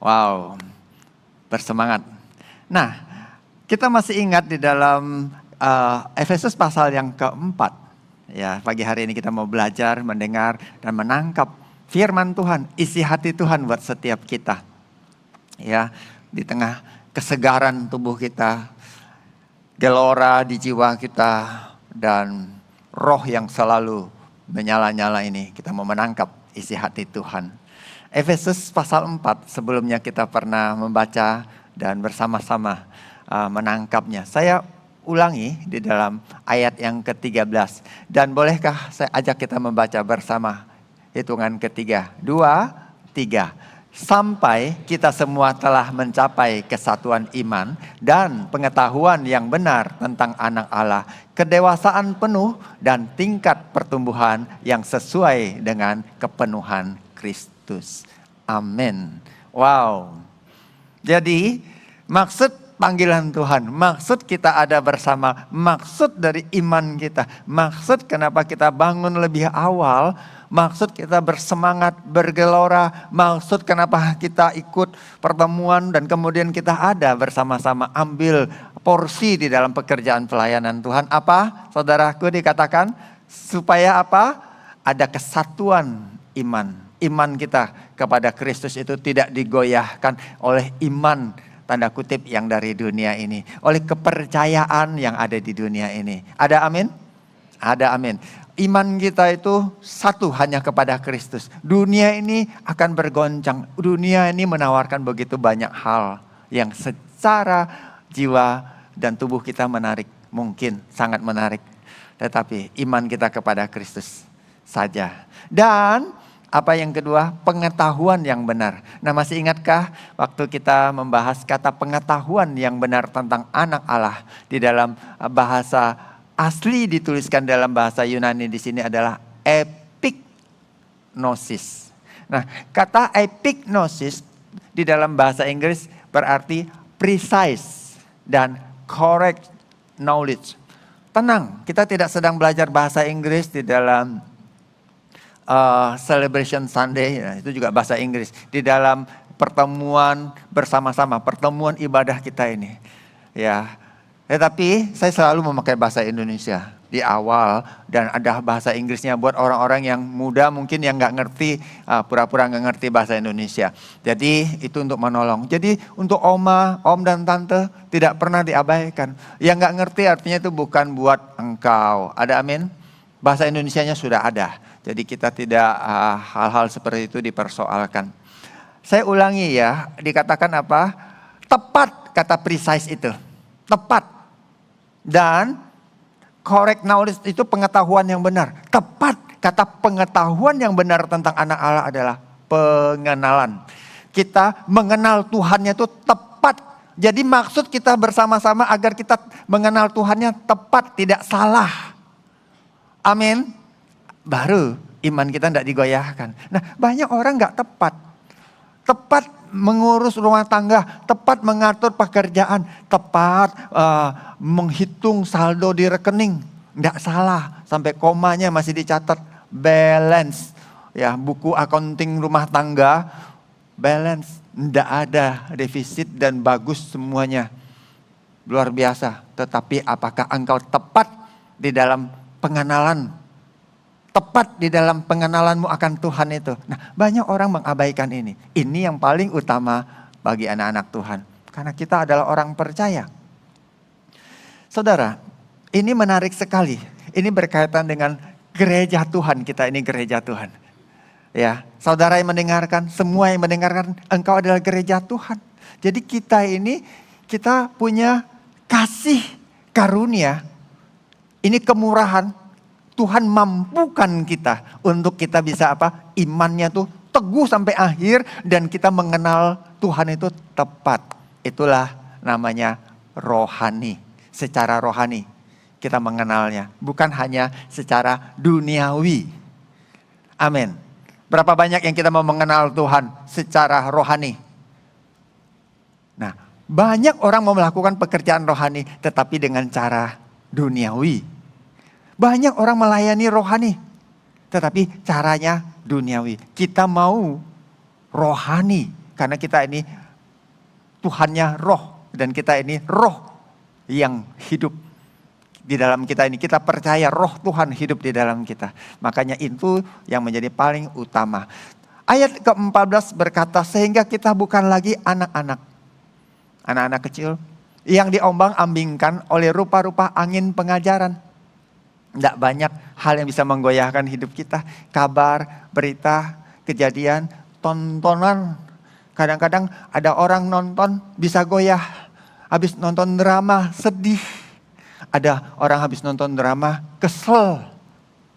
Wow, bersemangat. Nah, kita masih ingat di dalam Efesus pasal yang keempat. Ya, pagi hari ini kita mau belajar, mendengar, dan menangkap firman Tuhan, isi hati Tuhan buat setiap kita. Ya, di tengah kesegaran tubuh kita, gelora di jiwa kita, dan roh yang selalu menyala-nyala ini, kita mau menangkap isi hati Tuhan. Efesus pasal 4, sebelumnya kita pernah membaca dan bersama-sama menangkapnya. Saya ulangi di dalam ayat yang ke-13. Dan bolehkah saya ajak kita membaca bersama hitungan ketiga. 2, 3. Sampai kita semua telah mencapai kesatuan iman dan pengetahuan yang benar tentang anak Allah, kedewasaan penuh dan tingkat pertumbuhan yang sesuai dengan kepenuhan Kristus. Amin. Wow. Jadi maksud panggilan Tuhan, maksud kita ada bersama, maksud dari iman kita, maksud kenapa kita bangun lebih awal, maksud kita bersemangat, bergelora, maksud kenapa kita ikut pertemuan dan kemudian kita ada bersama-sama ambil porsi di dalam pekerjaan pelayanan Tuhan. Apa? Saudaraku dikatakan supaya apa? Ada kesatuan iman. Iman kita kepada Kristus itu tidak digoyahkan oleh iman tanda kutip yang dari dunia ini, oleh kepercayaan yang ada di dunia ini. Ada amin? Ada amin. Iman kita itu satu hanya kepada Kristus. Dunia ini akan bergoncang. Dunia ini menawarkan begitu banyak hal yang secara jiwa dan tubuh kita menarik. Mungkin sangat menarik. Tetapi iman kita kepada Kristus saja. Dan apa yang kedua? Pengetahuan yang benar. Nah, masih ingatkah waktu kita membahas kata pengetahuan yang benar tentang anak Allah di dalam bahasa asli dituliskan dalam bahasa Yunani di sini adalah epignosis. Nah, kata epignosis di dalam bahasa Inggris berarti precise dan correct knowledge. Tenang, kita tidak sedang belajar bahasa Inggris di dalam Celebration Sunday, ya, itu juga bahasa Inggris. Di dalam pertemuan bersama-sama, pertemuan ibadah kita ini. Ya, tetapi saya selalu memakai bahasa Indonesia di awal dan ada bahasa Inggrisnya buat orang-orang yang muda mungkin yang nggak ngerti, pura-pura nggak ngerti bahasa Indonesia. Jadi itu untuk menolong. Jadi untuk oma, om dan tante tidak pernah diabaikan. Yang nggak ngerti artinya itu bukan buat engkau. Ada amin? Bahasa Indonesianya sudah ada. Jadi kita tidak hal-hal seperti itu dipersoalkan. Saya ulangi ya, dikatakan apa? Tepat kata precise itu. Tepat. Dan correct knowledge itu pengetahuan yang benar. Tepat kata pengetahuan yang benar tentang anak Allah adalah pengenalan. Kita mengenal Tuhannya itu tepat. Jadi maksud kita bersama-sama agar kita mengenal Tuhannya tepat, tidak salah. Amin. Baru iman kita tidak digoyahkan. Nah, banyak orang nggak tepat. Tepat mengurus rumah tangga, tepat mengatur pekerjaan, tepat menghitung saldo di rekening. Nggak salah, sampai komanya masih dicatat balance. Ya, buku accounting rumah tangga, balance. Nggak ada defisit dan bagus semuanya. Luar biasa. Tetapi apakah engkau tepat di dalam pengenalan? Tepat di dalam pengenalanmu akan Tuhan itu. Nah, banyak orang mengabaikan ini. Ini yang paling utama bagi anak-anak Tuhan. Karena kita adalah orang percaya. Saudara, ini menarik sekali. Ini berkaitan dengan gereja Tuhan. Kita ini gereja Tuhan. Ya, saudara yang mendengarkan, semua yang mendengarkan, engkau adalah gereja Tuhan. Jadi kita punya kasih karunia. Ini kemurahan. Tuhan mampukan kita untuk kita bisa apa? Imannya tuh teguh sampai akhir dan kita mengenal Tuhan itu tepat. Itulah namanya rohani. Secara rohani kita mengenalnya. Bukan hanya secara duniawi. Amin. Berapa banyak yang kita mau mengenal Tuhan secara rohani? Nah, banyak orang mau melakukan pekerjaan rohani tetapi dengan cara duniawi. Banyak orang melayani rohani, tetapi caranya duniawi. Kita mau rohani, Karena kita ini Tuhannya roh, dan kita ini roh yang hidup di dalam kita ini. Kita percaya roh Tuhan hidup di dalam kita. Makanya itu yang menjadi paling utama. Ayat ke-14 berkata, sehingga kita bukan lagi anak-anak. Anak-anak kecil yang diombang-ambingkan oleh rupa-rupa angin pengajaran. Tidak banyak hal yang bisa menggoyahkan hidup kita. Kabar, berita, kejadian, tontonan. Kadang-kadang ada orang nonton bisa goyah. Habis nonton drama sedih. Ada orang habis nonton drama kesel.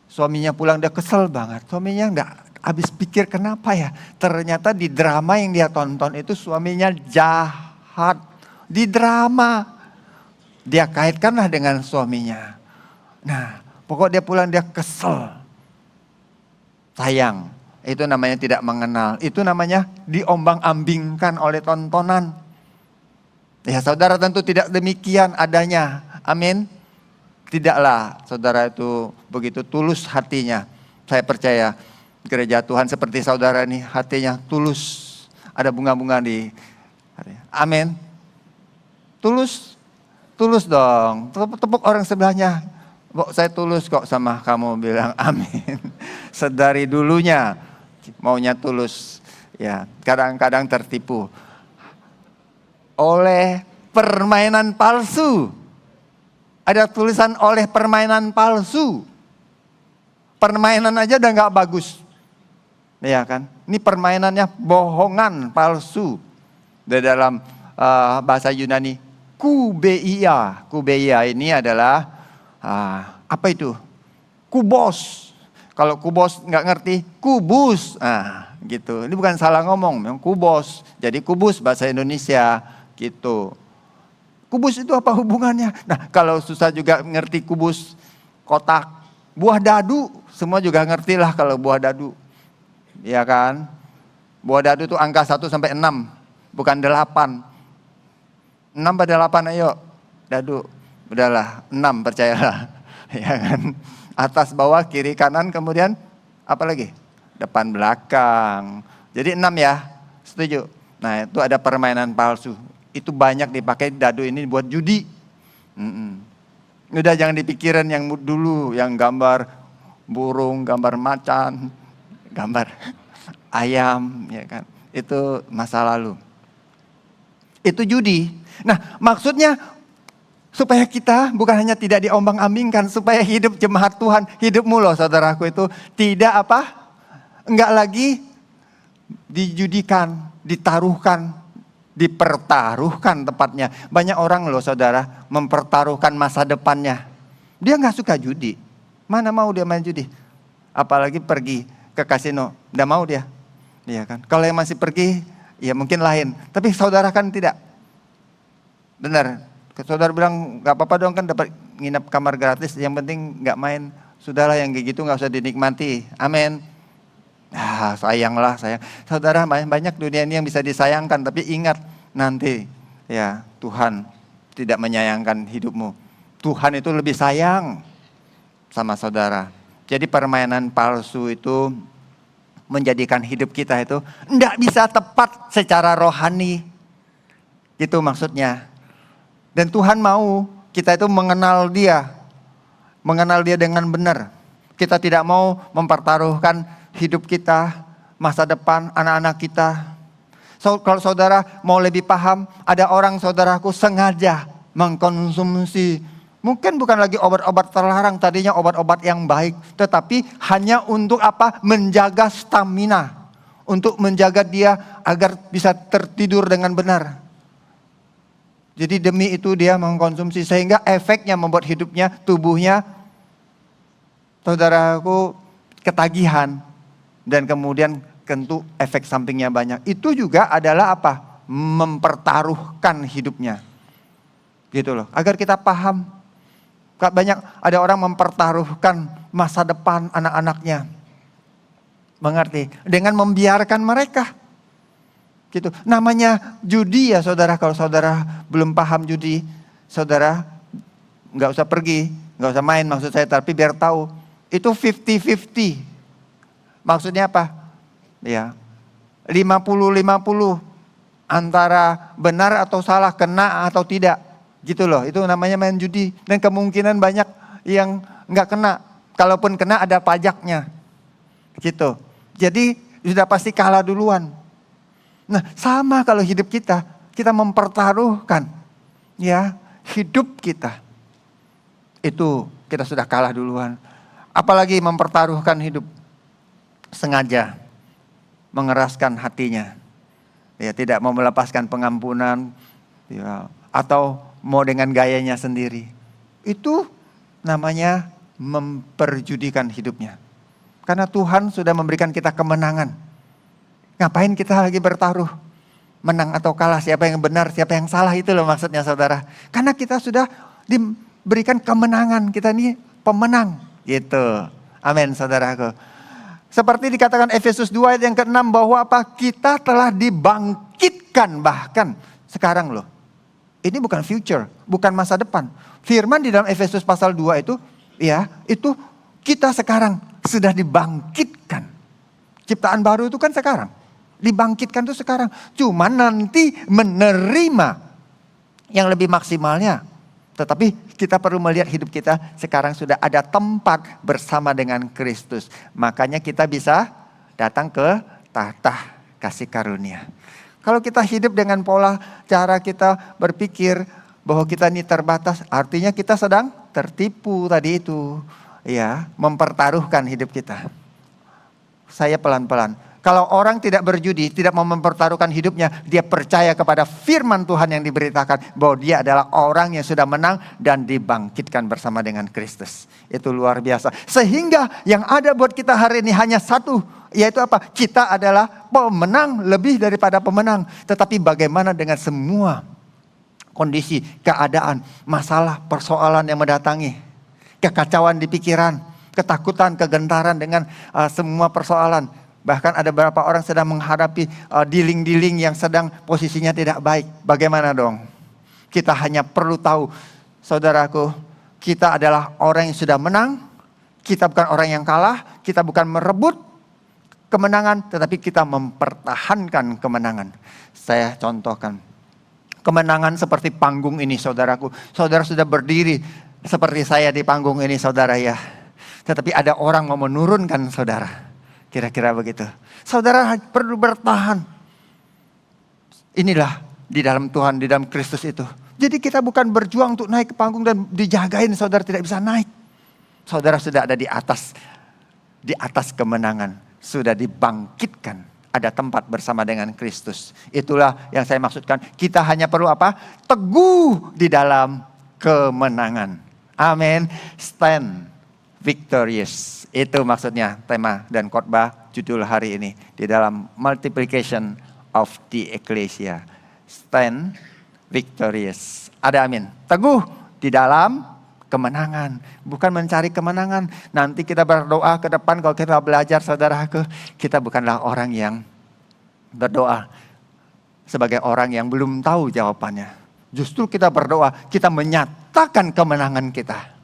Suaminya pulang dia kesel banget. Suaminya enggak habis pikir kenapa ya. Ternyata di drama yang dia tonton itu suaminya jahat. Di drama. Dia kaitkanlah dengan suaminya. Nah, pokok dia pulang dia kesel. Sayang. Itu namanya tidak mengenal. Itu namanya diombang-ambingkan oleh tontonan. Ya, saudara tentu tidak demikian adanya. Amin. Tidaklah saudara itu begitu tulus hatinya. Saya percaya gereja Tuhan seperti saudara ini hatinya tulus. Ada bunga-bunga di hatinya. Amin. Tulus. Tulus dong. Tepuk orang sebelahnya. Kok saya tulus kok sama kamu, bilang amin. Sedari dulunya maunya tulus. Ya, kadang-kadang tertipu oleh permainan palsu. Ada tulisan oleh permainan palsu. Permainan aja udah gak bagus. Ya kan? Ini permainannya bohongan palsu. Di dalam bahasa Yunani, kubeia. Kubeia ini adalah apa itu? Kubos. Kalau kubos nggak ngerti, kubus. Gitu. Ini bukan salah ngomong, memang kubos. Jadi kubus bahasa Indonesia gitu. Kubus itu apa hubungannya? Nah, kalau susah juga ngerti kubus, kotak, buah dadu, semua juga ngerti lah kalau buah dadu. Ya kan? Buah dadu itu angka 1 sampai 6, bukan 8. 6 pada 8 ayo. Dadu. Udahlah, 6 percayalah. Ya kan? Atas bawah kiri kanan kemudian apa lagi? Depan belakang. Jadi 6 ya. Setuju? Nah, itu ada permainan palsu. Itu banyak dipakai dadu ini buat judi. Udah jangan dipikirin yang dulu, yang gambar burung, gambar macan, gambar ayam, ya kan? Itu masa lalu. Itu judi. Nah, maksudnya supaya kita bukan hanya tidak diombang-ambingkan, supaya hidup jemaat Tuhan, hidupmu loh saudaraku itu tidak apa? Enggak lagi dijudikan, ditaruhkan, dipertaruhkan tepatnya. Banyak orang loh saudara mempertaruhkan masa depannya. Dia gak suka judi. Mana mau dia main judi? Apalagi pergi ke kasino, gak mau dia. Iya kan? Kalau yang masih pergi, ya mungkin lain. Tapi saudara kan tidak. Benar. Saudara bilang gak apa-apa dong kan dapat nginep kamar gratis. Yang penting gak main. Sudahlah yang kayak gitu gak usah dinikmati. Amin. Sayanglah sayang. Saudara banyak dunia ini yang bisa disayangkan. Tapi ingat nanti ya Tuhan tidak menyayangkan hidupmu. Tuhan itu lebih sayang sama saudara. Jadi permainan palsu itu menjadikan hidup kita itu tidak bisa tepat secara rohani. Itu maksudnya. Dan Tuhan mau kita itu mengenal Dia. Mengenal Dia dengan benar. Kita tidak mau mempertaruhkan hidup kita, masa depan anak-anak kita. Kalau saudara mau lebih paham, ada orang saudaraku sengaja mengkonsumsi. Mungkin bukan lagi obat-obat terlarang, tadinya obat-obat yang baik. Tetapi hanya untuk apa? Menjaga stamina. Untuk menjaga dia agar bisa tertidur dengan benar. Jadi demi itu dia mengkonsumsi. Sehingga efeknya membuat hidupnya, tubuhnya, saudaraku ketagihan. Dan kemudian tentu efek sampingnya banyak. Itu juga adalah apa? Mempertaruhkan hidupnya. Gitu loh. Agar kita paham. Banyak ada orang mempertaruhkan masa depan anak-anaknya. Mengerti? Dengan membiarkan mereka. Gitu. Namanya judi ya saudara. Kalau saudara belum paham judi, saudara nggak usah pergi, nggak usah main maksud saya. Tapi biar tahu itu 50-50. Maksudnya apa? Ya, 50-50. antara benar atau salah, kena atau tidak. Gitu loh, itu namanya main judi. Dan kemungkinan banyak yang nggak kena. Kalaupun kena ada pajaknya. Gitu. Jadi sudah pasti kalah duluan. Nah, sama kalau hidup kita mempertaruhkan ya hidup kita. Itu kita sudah kalah duluan. Apalagi mempertaruhkan hidup. Sengaja mengeraskan hatinya. Ya, tidak mau melepaskan pengampunan ya, atau mau dengan gayanya sendiri. Itu namanya memperjudikan hidupnya. Karena Tuhan sudah memberikan kita kemenangan. Ngapain kita lagi bertaruh? Menang atau kalah, siapa yang benar, siapa yang salah, itu loh maksudnya saudara. Karena kita sudah diberikan kemenangan, kita ini pemenang. Gitu. Amin saudaraku. Seperti dikatakan Efesus 2 ayat yang ke-6 bahwa apa? Kita telah dibangkitkan bahkan sekarang loh. Ini bukan future, bukan masa depan. Firman di dalam Efesus pasal 2 itu, ya, itu kita sekarang sudah dibangkitkan. Ciptaan baru itu kan sekarang. Dibangkitkan itu sekarang. Cuman nanti menerima yang lebih maksimalnya. Tetapi kita perlu melihat hidup kita sekarang sudah ada tempat bersama dengan Kristus. Makanya kita bisa datang ke tahta kasih karunia. Kalau kita hidup dengan pola cara kita berpikir bahwa kita ini terbatas, artinya kita sedang tertipu tadi itu. Ya, mempertaruhkan hidup kita. Saya pelan-pelan. Kalau orang tidak berjudi, tidak mau mempertaruhkan hidupnya, dia percaya kepada firman Tuhan yang diberitakan bahwa dia adalah orang yang sudah menang dan dibangkitkan bersama dengan Kristus. Itu luar biasa. Sehingga yang ada buat kita hari ini hanya satu, yaitu apa? Kita adalah pemenang lebih daripada pemenang. Tetapi bagaimana dengan semua kondisi, keadaan, masalah, persoalan yang mendatangi, kekacauan di pikiran, ketakutan, kegentaran dengan semua persoalan. Bahkan ada beberapa orang sedang menghadapi dealing-dealing yang sedang posisinya tidak baik. Bagaimana dong? Kita hanya perlu tahu, saudaraku, kita adalah orang yang sudah menang. Kita bukan orang yang kalah. Kita bukan merebut kemenangan, tetapi kita mempertahankan kemenangan. Saya contohkan. Kemenangan seperti panggung ini, saudaraku. Saudara sudah berdiri seperti saya di panggung ini, saudara ya. Tetapi ada orang mau menurunkan saudara. Kira-kira begitu. Saudara perlu bertahan. Inilah di dalam Tuhan, di dalam Kristus itu. Jadi kita bukan berjuang untuk naik ke panggung dan dijagain, saudara tidak bisa naik. Saudara sudah ada di atas kemenangan. Sudah dibangkitkan. Ada tempat bersama dengan Kristus. Itulah yang saya maksudkan. Kita hanya perlu apa? Teguh di dalam kemenangan. Amin. Stand victorious. Itu maksudnya tema dan khotbah judul hari ini. Di dalam multiplication of the ecclesia. Stand victorious. Ada amin. Teguh di dalam kemenangan. Bukan mencari kemenangan. Nanti kita berdoa ke depan kalau kita belajar saudaraku. Kita bukanlah orang yang berdoa sebagai orang yang belum tahu jawabannya. Justru kita berdoa, kita menyatakan kemenangan kita.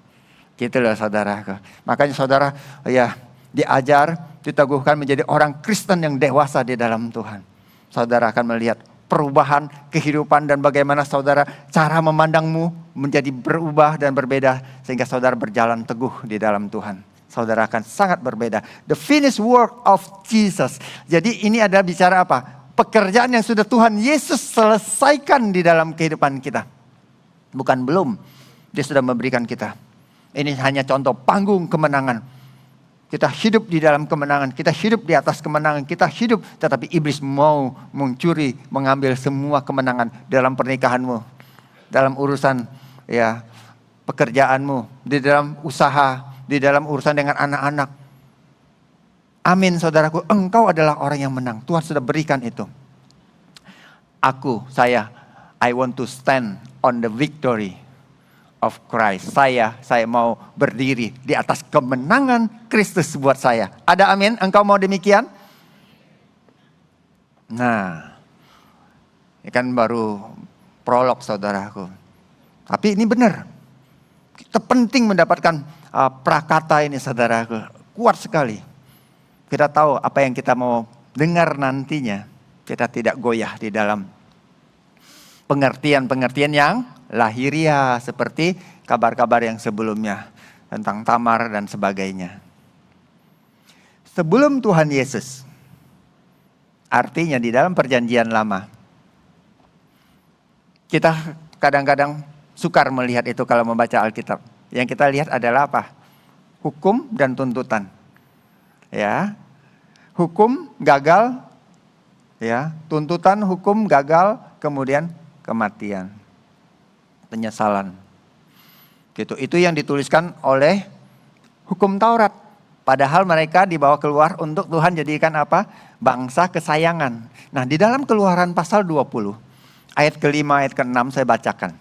Gitu loh saudaraku. Makanya saudara ya diajar, diteguhkan menjadi orang Kristen yang dewasa di dalam Tuhan. Saudara akan melihat perubahan kehidupan dan bagaimana saudara cara memandangmu menjadi berubah dan berbeda. Sehingga saudara berjalan teguh di dalam Tuhan. Saudara akan sangat berbeda. The finished work of Jesus. Jadi ini adalah bicara apa? Pekerjaan yang sudah Tuhan Yesus selesaikan di dalam kehidupan kita. Bukan belum. Dia sudah memberikan kita. Ini hanya contoh panggung kemenangan. Kita hidup di dalam kemenangan. Kita hidup di atas kemenangan. Kita hidup tetapi iblis mau mencuri, mengambil semua kemenangan dalam pernikahanmu. Dalam urusan ya pekerjaanmu. Di dalam usaha. Di dalam urusan dengan anak-anak. Amin saudaraku. Engkau adalah orang yang menang. Tuhan sudah berikan itu. I want to stand on the victory of Christ. Saya mau berdiri di atas kemenangan Kristus buat saya. Ada amin? Engkau mau demikian? Nah, ini kan baru prolog saudaraku. Tapi ini benar. Kita penting mendapatkan prakata ini saudaraku. Kuat sekali. Kita tahu apa yang kita mau dengar nantinya. Kita tidak goyah di dalam pengertian-pengertian yang lahiriah seperti kabar-kabar yang sebelumnya tentang Tamar dan sebagainya. Sebelum Tuhan Yesus, artinya di dalam perjanjian lama, kita kadang-kadang sukar melihat itu kalau membaca Alkitab. Yang kita lihat adalah apa? Hukum dan tuntutan. Ya. Hukum gagal, ya, tuntutan hukum gagal, kemudian kematian, penyesalan. Gitu. Itu yang dituliskan oleh hukum Taurat. Padahal mereka dibawa keluar untuk Tuhan jadikan apa? Bangsa kesayangan. Nah, di dalam Keluaran pasal 20, ayat ke-5, ayat ke-6 saya bacakan.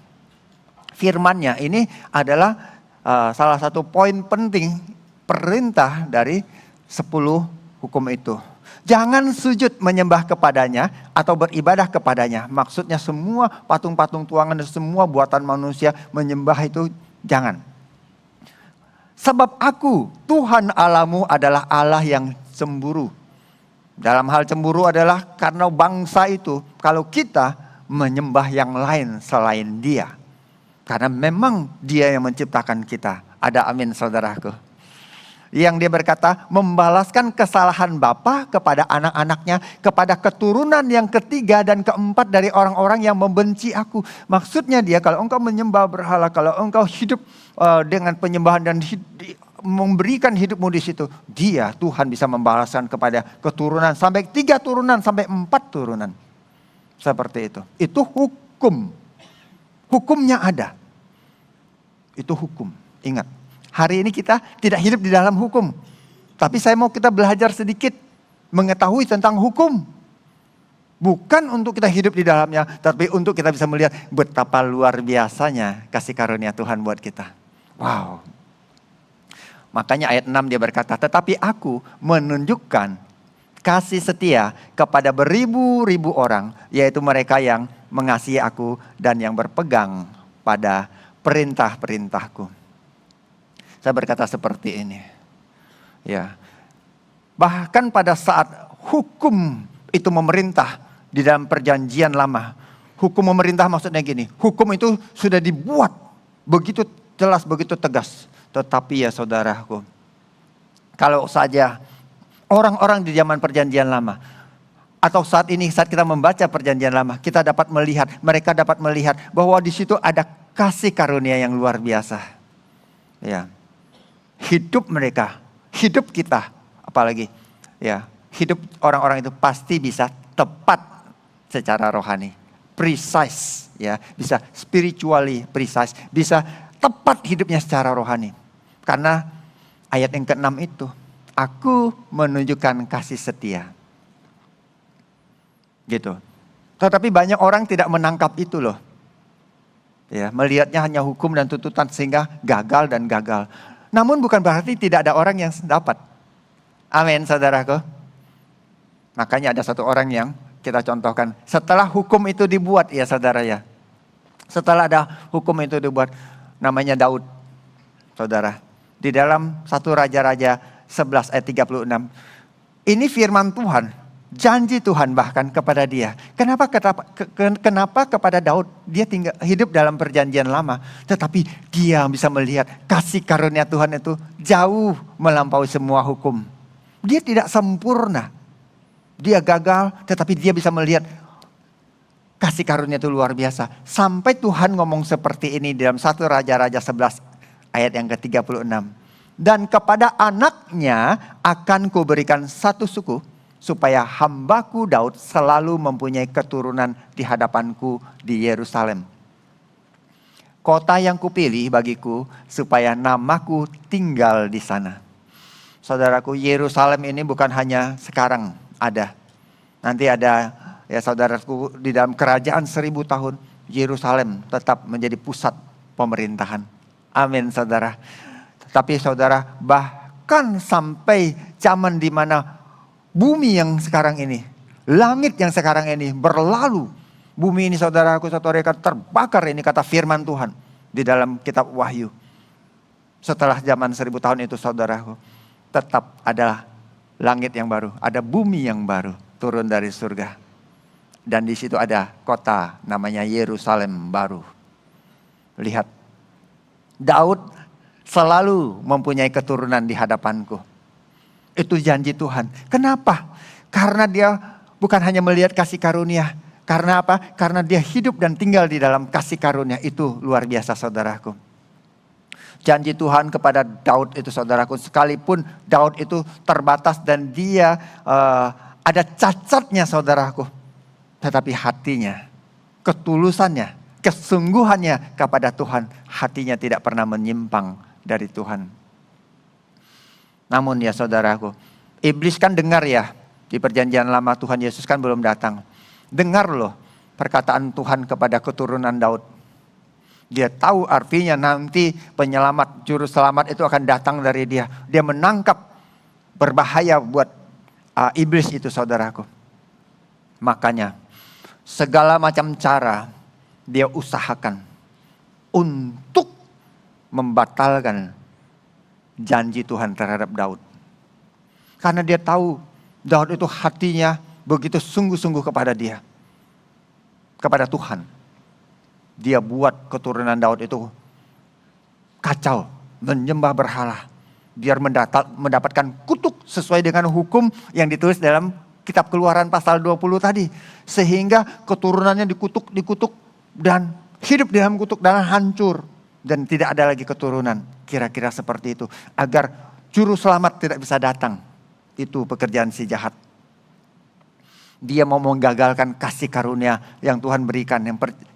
Firman-Nya ini adalah salah satu poin penting perintah dari 10 hukum itu. Jangan sujud menyembah kepadanya atau beribadah kepadanya. Maksudnya semua patung-patung tuangan dan semua buatan manusia menyembah itu jangan. Sebab aku, Tuhan Allahmu adalah Allah yang cemburu. Dalam hal cemburu adalah karena bangsa itu, kalau kita menyembah yang lain selain Dia. Karena memang Dia yang menciptakan kita. Ada amin saudaraku. Yang dia berkata, membalaskan kesalahan bapa kepada anak-anaknya, kepada keturunan yang ketiga dan keempat dari orang-orang yang membenci aku. Maksudnya dia, kalau engkau menyembah berhala, kalau engkau hidup dengan penyembahan dan memberikan hidupmu di situ, Dia, Tuhan bisa membalaskan kepada keturunan sampai 3 turunan sampai 4 turunan. Seperti itu. Itu hukum. Hukumnya ada. Itu hukum. Ingat. Hari ini kita tidak hidup di dalam hukum. Tapi saya mau kita belajar sedikit mengetahui tentang hukum. Bukan untuk kita hidup di dalamnya, tapi untuk kita bisa melihat betapa luar biasanya kasih karunia Tuhan buat kita. Wow. Makanya ayat 6 dia berkata, tetapi aku menunjukkan kasih setia kepada beribu-ribu orang, yaitu mereka yang mengasihi aku dan yang berpegang pada perintah-perintahku. Saya berkata seperti ini. Ya. Bahkan pada saat hukum itu memerintah di dalam perjanjian lama. Hukum memerintah maksudnya gini. Hukum itu sudah dibuat begitu jelas, begitu tegas. Tetapi ya saudaraku, kalau saja orang-orang di zaman perjanjian lama, atau saat ini saat kita membaca perjanjian lama, kita dapat melihat, mereka dapat melihat bahwa di situ ada kasih karunia yang luar biasa. Ya. Hidup mereka, hidup kita, apalagi ya, hidup orang-orang itu pasti bisa tepat secara rohani, precise, ya, bisa spiritually precise, bisa tepat hidupnya secara rohani. Karena ayat yang ke-6 itu, aku menunjukkan kasih setia, gitu. Tetapi banyak orang tidak menangkap itu loh, ya, melihatnya hanya hukum dan tuntutan sehingga gagal dan gagal. Namun bukan berarti tidak ada orang yang dapat. Amin saudaraku. Makanya ada satu orang yang kita contohkan. Setelah hukum itu dibuat ya saudara ya. Setelah ada hukum itu dibuat. Namanya Daud. Saudara. Di dalam 1 Raja-Raja 11 ayat 36. Ini firman Tuhan. Janji Tuhan bahkan kepada dia. Kenapa kepada Daud? Dia hidup dalam perjanjian lama. Tetapi dia bisa melihat kasih karunia Tuhan itu jauh melampaui semua hukum. Dia tidak sempurna. Dia gagal tetapi dia bisa melihat kasih karunia itu luar biasa. Sampai Tuhan ngomong seperti ini dalam 1 Raja-Raja 11 ayat yang ke-36. Dan kepada anaknya akan kuberikan satu suku, supaya hambaku Daud selalu mempunyai keturunan di hadapanku di Yerusalem. Kota yang kupilih bagiku supaya namaku tinggal di sana. Saudaraku, Yerusalem ini bukan hanya sekarang ada. Nanti ada ya saudaraku di dalam kerajaan 1000 tahun Yerusalem tetap menjadi pusat pemerintahan. Amin saudara. Tapi saudara, bahkan sampai zaman di mana bumi yang sekarang ini, langit yang sekarang ini berlalu. Bumi ini saudaraku, saudaraku terbakar, ini kata firman Tuhan di dalam kitab Wahyu. Setelah zaman 1000 tahun itu saudaraku, tetap ada langit yang baru, ada bumi yang baru turun dari surga. Dan di situ ada kota namanya Yerusalem baru. Lihat, Daud selalu mempunyai keturunan di hadapanku. Itu janji Tuhan. Kenapa? Karena dia bukan hanya melihat kasih karunia. Karena apa? Karena dia hidup dan tinggal di dalam kasih karunia. Itu luar biasa saudaraku. Janji Tuhan kepada Daud itu saudaraku. Sekalipun Daud itu terbatas dan dia ada cacatnya saudaraku. Tetapi hatinya, ketulusannya, kesungguhannya kepada Tuhan. Hatinya tidak pernah menyimpang dari Tuhan. Namun ya saudaraku, iblis kan dengar ya. Di perjanjian lama Tuhan Yesus kan belum datang. Dengar loh perkataan Tuhan kepada keturunan Daud. Dia tahu artinya nanti penyelamat, juru selamat itu akan datang dari dia. Dia menangkap berbahaya buat iblis itu saudaraku. Makanya segala macam cara dia usahakan untuk membatalkan janji Tuhan terhadap Daud. Karena dia tahu Daud itu hatinya begitu sungguh-sungguh kepada dia. Kepada Tuhan. Dia buat keturunan Daud itu kacau, menyembah berhala. Biar mendapatkan kutuk sesuai dengan hukum yang ditulis dalam Kitab Keluaran pasal 20 tadi. Sehingga keturunannya dikutuk dan hidup di dalam kutuk dan hancur. Dan tidak ada lagi keturunan. Kira-kira seperti itu. Agar juru selamat tidak bisa datang. Itu pekerjaan si jahat. Dia mau menggagalkan kasih karunia yang Tuhan berikan.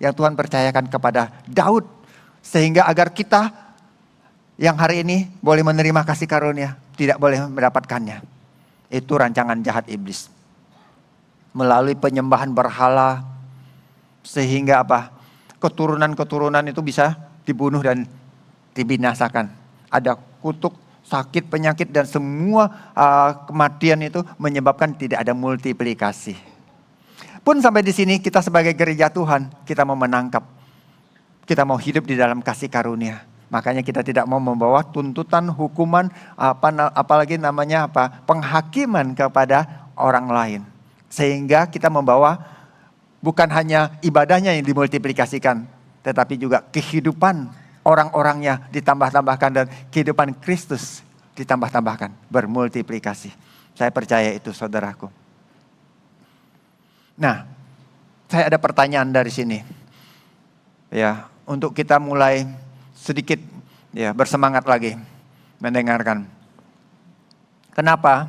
Yang Tuhan percayakan kepada Daud. Sehingga agar kita yang hari ini boleh menerima kasih karunia. Tidak boleh mendapatkannya. Itu rancangan jahat iblis. Melalui penyembahan berhala. Sehingga apa? Keturunan-keturunan itu bisa dibunuh dan dibinasakan. Ada kutuk, sakit, penyakit dan semua kematian itu menyebabkan tidak ada multiplikasi. Pun sampai di sini kita sebagai gereja Tuhan, kita mau menangkap. Kita mau hidup di dalam kasih karunia. Makanya kita tidak mau membawa tuntutan, hukuman, apalagi namanya penghakiman kepada orang lain. Sehingga kita membawa bukan hanya ibadahnya yang dimultiplikasikan, tetapi juga kehidupan orang-orangnya ditambah-tambahkan dan kehidupan Kristus ditambah-tambahkan, bermultiplikasi. Saya percaya itu saudaraku. Nah, saya ada pertanyaan dari sini. Ya, untuk kita mulai sedikit ya bersemangat lagi mendengarkan. Kenapa?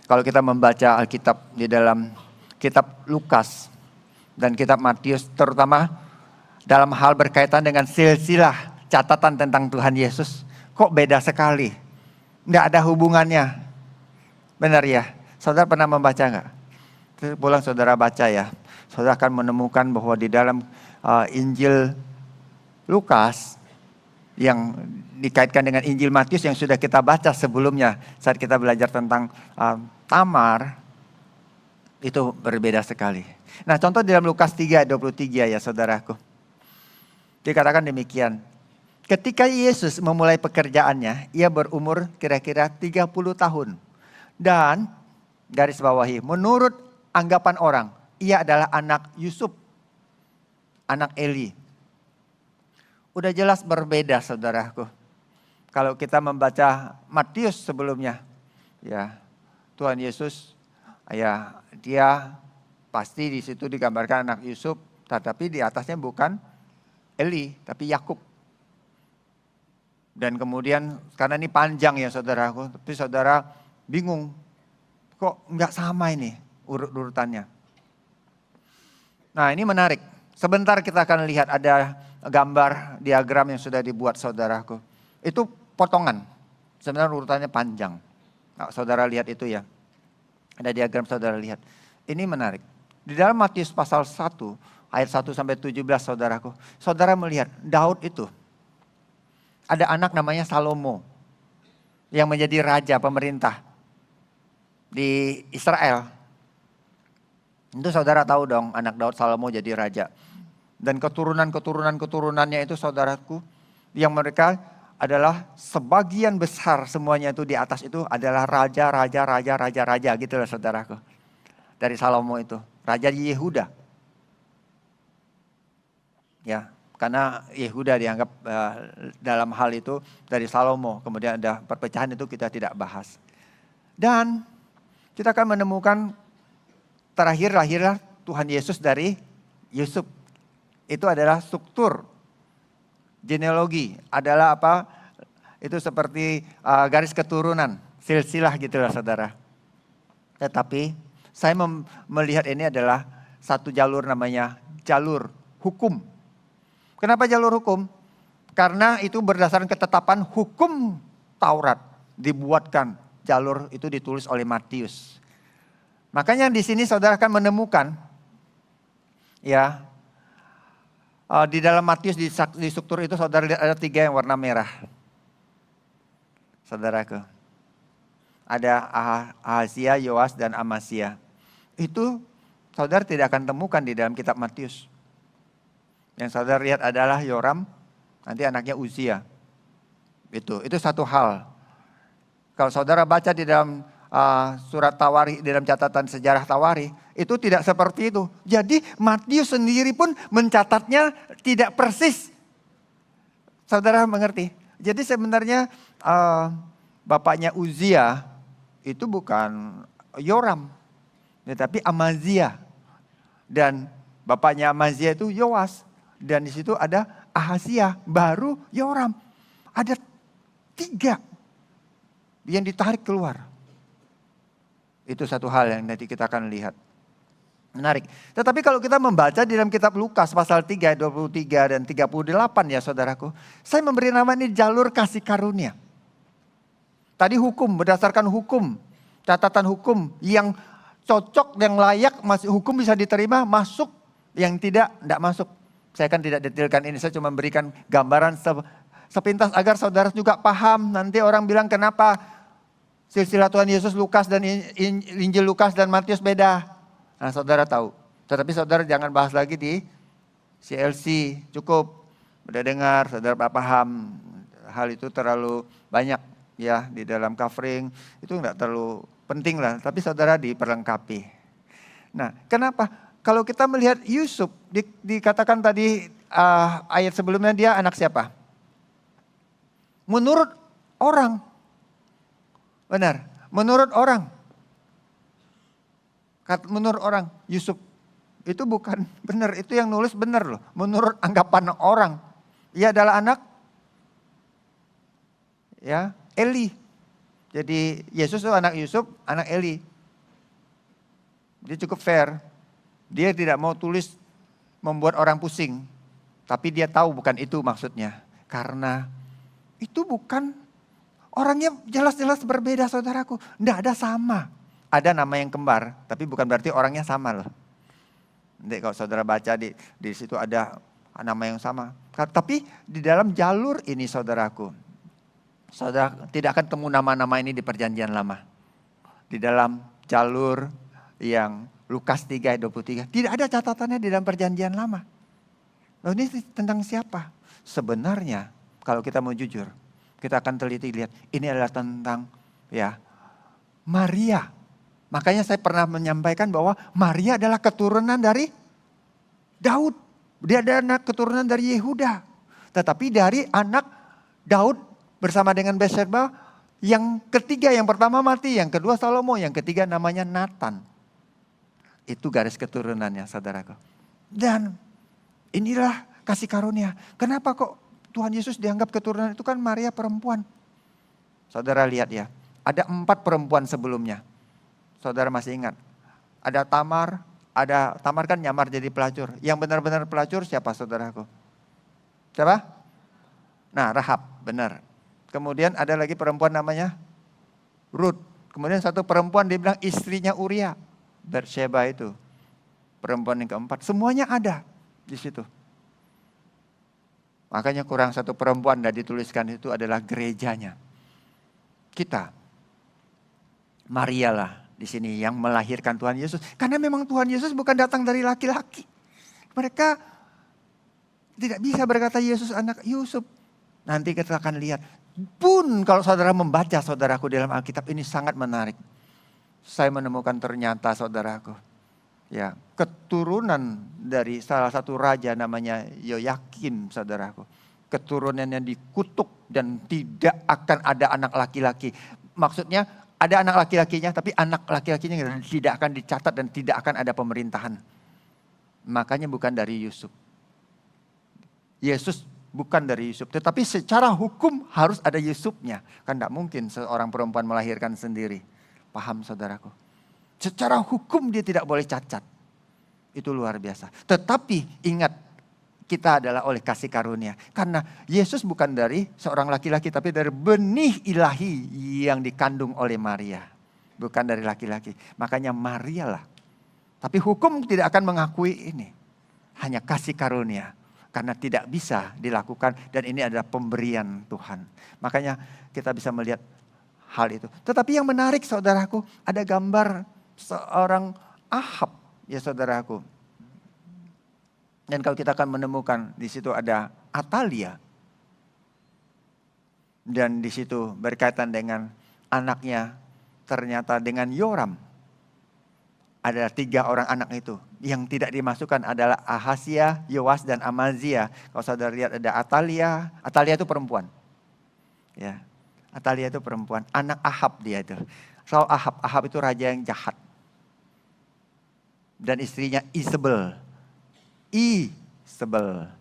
Kalau kita membaca Alkitab di dalam kitab Lukas dan kitab Matius terutama dalam hal berkaitan dengan silsilah catatan tentang Tuhan Yesus, kok beda sekali? Nggak ada hubungannya. Benar ya? Saudara pernah membaca nggak? Pulang saudara baca ya. Saudara akan menemukan bahwa di dalam Injil Lukas yang dikaitkan dengan Injil Matius yang sudah kita baca sebelumnya saat kita belajar tentang Tamar, itu berbeda sekali. Nah contoh di dalam Lukas 3:23 ya saudaraku. Dikatakan demikian. Ketika Yesus memulai pekerjaannya, ia berumur kira-kira 30 tahun. Dan garis bawahi, menurut anggapan orang, ia adalah anak Yusuf, anak Eli. Udah jelas berbeda saudaraku. Kalau kita membaca Matius sebelumnya, ya Tuhan Yesus, ya dia pasti di situ digambarkan anak Yusuf, tetapi di atasnya bukan Eli, tapi Yakub. Dan kemudian karena ini panjang ya saudaraku, tapi saudara bingung, kok nggak sama ini urut-urutannya. Nah ini menarik. Sebentar kita akan lihat ada gambar diagram yang sudah dibuat saudaraku. Itu potongan, sebenarnya urutannya panjang. Nah, saudara lihat itu ya. Ada diagram saudara lihat. Ini menarik. Di dalam Matius pasal 1 ayat 1-17 saudaraku. Saudara melihat Daud itu. Ada anak namanya Salomo. Yang menjadi raja pemerintah. Di Israel. Itu saudara tahu dong anak Daud Salomo jadi raja. Dan keturunannya itu saudaraku. Yang mereka adalah sebagian besar semuanya itu di atas itu adalah raja gitu loh saudaraku. Dari Salomo itu. Raja Yehuda. Ya, karena Yehuda dianggap dalam hal itu dari Salomo. Kemudian ada perpecahan, itu kita tidak bahas. Dan kita akan menemukan terakhir lahirlah Tuhan Yesus dari Yusuf. Itu adalah struktur genealogi. Adalah apa? Itu seperti garis keturunan. Silsilah gitulah saudara. Tetapi saya melihat ini adalah satu jalur, namanya jalur hukum. Kenapa jalur hukum? Karena itu berdasarkan ketetapan hukum Taurat dibuatkan. Jalur itu ditulis oleh Matius. Makanya di sini saudara akan menemukan ya di dalam Matius di struktur itu saudara lihat ada 3 yang warna merah. Saudaraku. Ada Ahazia, Yoas dan Amasya. Itu saudara tidak akan temukan di dalam kitab Matius. Yang saudara lihat adalah Yoram, nanti anaknya Uzia. Itu satu hal. Kalau saudara baca di dalam surat Tawari, di dalam catatan sejarah Tawari, itu tidak seperti itu. Jadi Matius sendiri pun mencatatnya tidak persis. Saudara mengerti? Jadi sebenarnya bapaknya Uzia itu bukan Yoram, tetapi Amazia. Dan bapaknya Amazia itu Yoas. Dan di situ ada Ahazia, baru Yoram. Ada 3 yang ditarik keluar. Itu satu hal yang nanti kita akan lihat. Menarik. Tetapi kalau kita membaca di dalam kitab Lukas pasal 3, 23 dan 38 ya saudaraku. Saya memberi nama ini jalur kasih karunia. Tadi hukum, berdasarkan hukum. Catatan hukum yang cocok, yang layak, masih hukum bisa diterima, masuk. Yang tidak masuk. Saya kan tidak detailkan ini, saya cuma memberikan gambaran sepintas agar saudara juga paham. Nanti orang bilang kenapa silsilah Tuhan Yesus Lukas dan Injil Lukas dan Matius beda. Nah saudara tahu. Tetapi saudara jangan bahas lagi di CLC. Cukup. Udah dengar, saudara paham. Hal itu terlalu banyak ya di dalam covering. Itu enggak terlalu penting lah. Tapi saudara diperlengkapi. Nah kenapa? Kalau kita melihat Yusuf, dikatakan tadi ayat sebelumnya dia anak siapa? Menurut orang. Benar, menurut orang. Menurut orang, Yusuf itu bukan benar, itu yang nulis benar loh. Menurut anggapan orang, ia adalah anak ya Eli. Jadi Yesus itu anak Yusuf, anak Eli. Dia cukup fair. Dia tidak mau tulis membuat orang pusing. Tapi dia tahu bukan itu maksudnya. Karena itu bukan, orangnya jelas-jelas berbeda saudaraku. Tidak ada sama. Ada nama yang kembar, tapi bukan berarti orangnya sama loh. Nanti kalau saudara baca di situ ada nama yang sama. Tapi di dalam jalur ini saudaraku, saudara tidak akan temu nama-nama ini di perjanjian lama. Di dalam jalur yang Lukas 3 ayat 23. Tidak ada catatannya di dalam perjanjian lama. Loh ini tentang siapa? Sebenarnya kalau kita mau jujur, kita akan teliti lihat. Ini adalah tentang ya Maria. Makanya saya pernah menyampaikan bahwa Maria adalah keturunan dari Daud. Dia adalah keturunan dari Yehuda. Tetapi dari anak Daud bersama dengan Bathsheba. Yang ketiga, yang pertama mati. Yang kedua Salomo. Yang ketiga namanya Nathan. Itu garis keturunannya saudaraku. Dan inilah kasih karunia. Kenapa kok Tuhan Yesus dianggap keturunan? Itu kan Maria perempuan. Saudara lihat ya. Ada 4 perempuan sebelumnya. Saudara masih ingat. Ada Tamar. Tamar kan nyamar jadi pelacur. Yang benar-benar pelacur siapa saudaraku? Siapa? Nah Rahab, benar. Kemudian ada lagi perempuan namanya Ruth. Kemudian satu perempuan dibilang istrinya Uria. Bathsheba itu. Perempuan yang keempat. Semuanya ada di situ. Makanya kurang satu perempuan dan dituliskan itu adalah gerejanya. Kita. Maria lah di sini yang melahirkan Tuhan Yesus. Karena memang Tuhan Yesus bukan datang dari laki-laki. Mereka tidak bisa berkata Yesus anak Yusuf. Nanti kita akan lihat. Pun kalau saudara membaca saudaraku dalam Alkitab ini sangat menarik. Saya menemukan ternyata saudaraku. Ya, keturunan dari salah satu raja namanya Yoyakim, saudaraku. Keturunannya dikutuk dan tidak akan ada anak laki-laki. Maksudnya ada anak laki-lakinya, tapi anak laki-lakinya tidak akan dicatat dan tidak akan ada pemerintahan. Makanya bukan dari Yusuf. Yesus bukan dari Yusuf, tetapi secara hukum harus ada Yusufnya. Kan tidak mungkin seorang perempuan melahirkan sendiri. Paham saudaraku? Secara hukum dia tidak boleh cacat. Itu luar biasa. Tetapi ingat, kita adalah oleh kasih karunia. Karena Yesus bukan dari seorang laki-laki, tapi dari benih ilahi yang dikandung oleh Maria. Bukan dari laki-laki. Makanya Maria lah. Tapi hukum tidak akan mengakui ini. Hanya kasih karunia. Karena tidak bisa dilakukan dan ini adalah pemberian Tuhan. Makanya kita bisa melihat hal itu. Tetapi yang menarik saudaraku, ada gambar seorang Ahab ya saudaraku. Dan kalau kita akan menemukan di situ ada Atalia. Dan di situ berkaitan dengan anaknya ternyata dengan Yoram. Ada 3 orang anak itu. Yang tidak dimasukkan adalah Ahazia, Yoas, dan Amazia. Kalau saudara lihat ada Atalia. Atalia itu perempuan. Ya, Atalia itu perempuan. Anak Ahab dia itu. So Ahab itu raja yang jahat. Dan istrinya Isabel.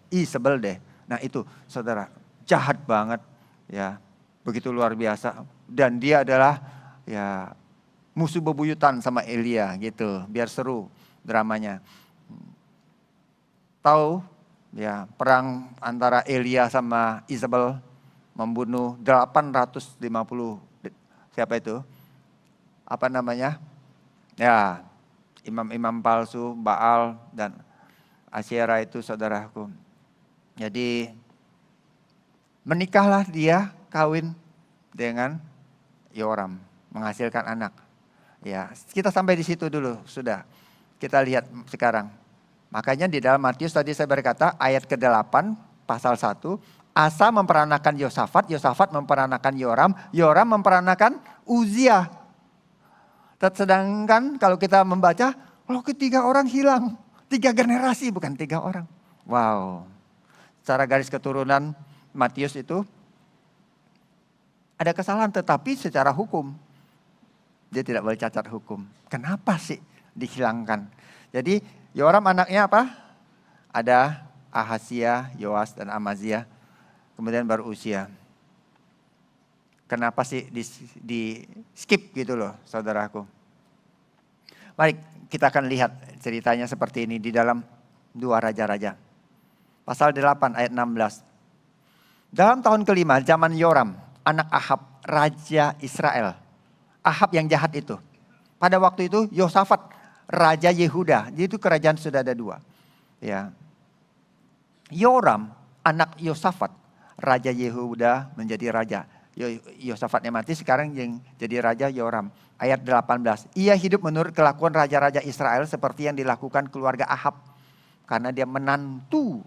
Isabel deh. Nah itu saudara, jahat banget. Ya, begitu luar biasa. Dan dia adalah ya musuh bebuyutan sama Elia gitu, biar seru dramanya. Tahu ya perang antara Elia sama Isabel membunuh 850 siapa itu? Apa namanya? Ya, imam-imam palsu, Baal dan Asyera itu saudaraku. Jadi menikahlah dia kawin dengan Yoram, menghasilkan anak. Ya, kita sampai di situ dulu sudah. Kita lihat sekarang. Makanya di dalam Matius tadi saya berkata ayat ke-8 pasal 1. Asa memperanakan Yosafat, Yosafat memperanakan Yoram, Yoram memperanakan Uzia. Sedangkan kalau kita membaca, ketiga orang hilang. 3 generasi bukan 3 orang. Wow. Secara garis keturunan Matius itu ada kesalahan tetapi secara hukum. Dia tidak boleh cacat hukum. Kenapa sih dihilangkan? Jadi Yoram anaknya apa? Ada Ahazia, Yoas, dan Amazia. Kemudian baru Uzia. Kenapa sih di skip gitu loh saudaraku. Mari kita akan lihat ceritanya seperti ini di dalam 2 Raja-Raja. Pasal 8 ayat 16. Dalam tahun kelima zaman Yoram, anak Ahab, Raja Israel. Ahab yang jahat itu. Pada waktu itu Yosafat, Raja Yehuda. Jadi itu kerajaan sudah ada 2. Ya. Yoram, anak Yosafat, Raja Yehuda menjadi raja. Yosafatnya mati, sekarang yang jadi raja Yoram. Ayat 18. Ia hidup menurut kelakuan raja-raja Israel seperti yang dilakukan keluarga Ahab. Karena dia menantu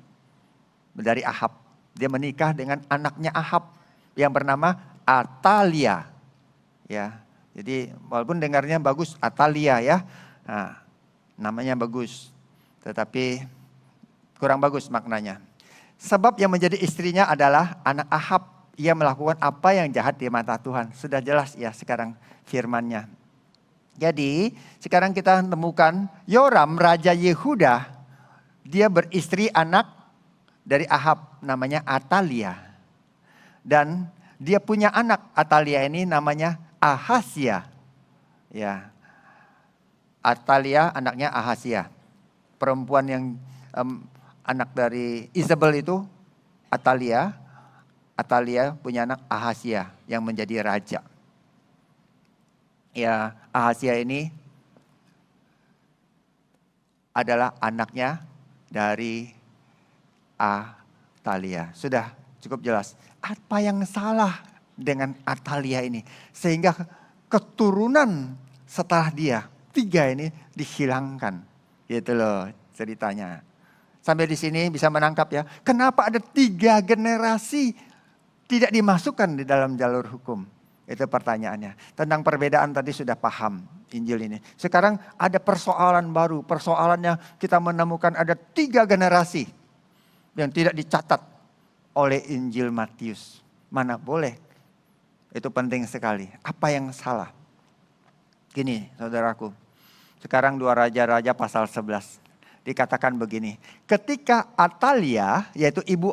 dari Ahab. Dia menikah dengan anaknya Ahab yang bernama Atalia. Ya, jadi walaupun dengarnya bagus Atalia ya. Nah, namanya bagus. Tetapi kurang bagus maknanya. Sebab yang menjadi istrinya adalah anak Ahab. Ia melakukan apa yang jahat di mata Tuhan. Sudah jelas ya sekarang firman-Nya. Jadi sekarang kita temukan Yoram Raja Yehuda. Dia beristri anak dari Ahab namanya Atalia. Dan dia punya anak Atalia ini namanya Ahazia. Ya. Atalia anaknya Ahazia. Perempuan yang anak dari Isabel itu Atalia. Atalia punya anak Ahazia yang menjadi raja. Ya, Ahazia ini adalah anaknya dari Atalia. Sudah cukup jelas. Apa yang salah dengan Atalia ini? Sehingga keturunan setelah dia, 3 ini dihilangkan. Gitu loh ceritanya. Sampai di sini bisa menangkap ya. Kenapa ada 3 generasi tidak dimasukkan di dalam jalur hukum. Itu pertanyaannya. Tentang perbedaan tadi sudah paham Injil ini. Sekarang ada persoalan baru. Persoalannya kita menemukan ada 3 generasi yang tidak dicatat oleh Injil Matius. Mana boleh. Itu penting sekali. Apa yang salah? Gini saudaraku. Sekarang 2 Raja-Raja pasal 11. Dikatakan begini, ketika Atalia, yaitu ibu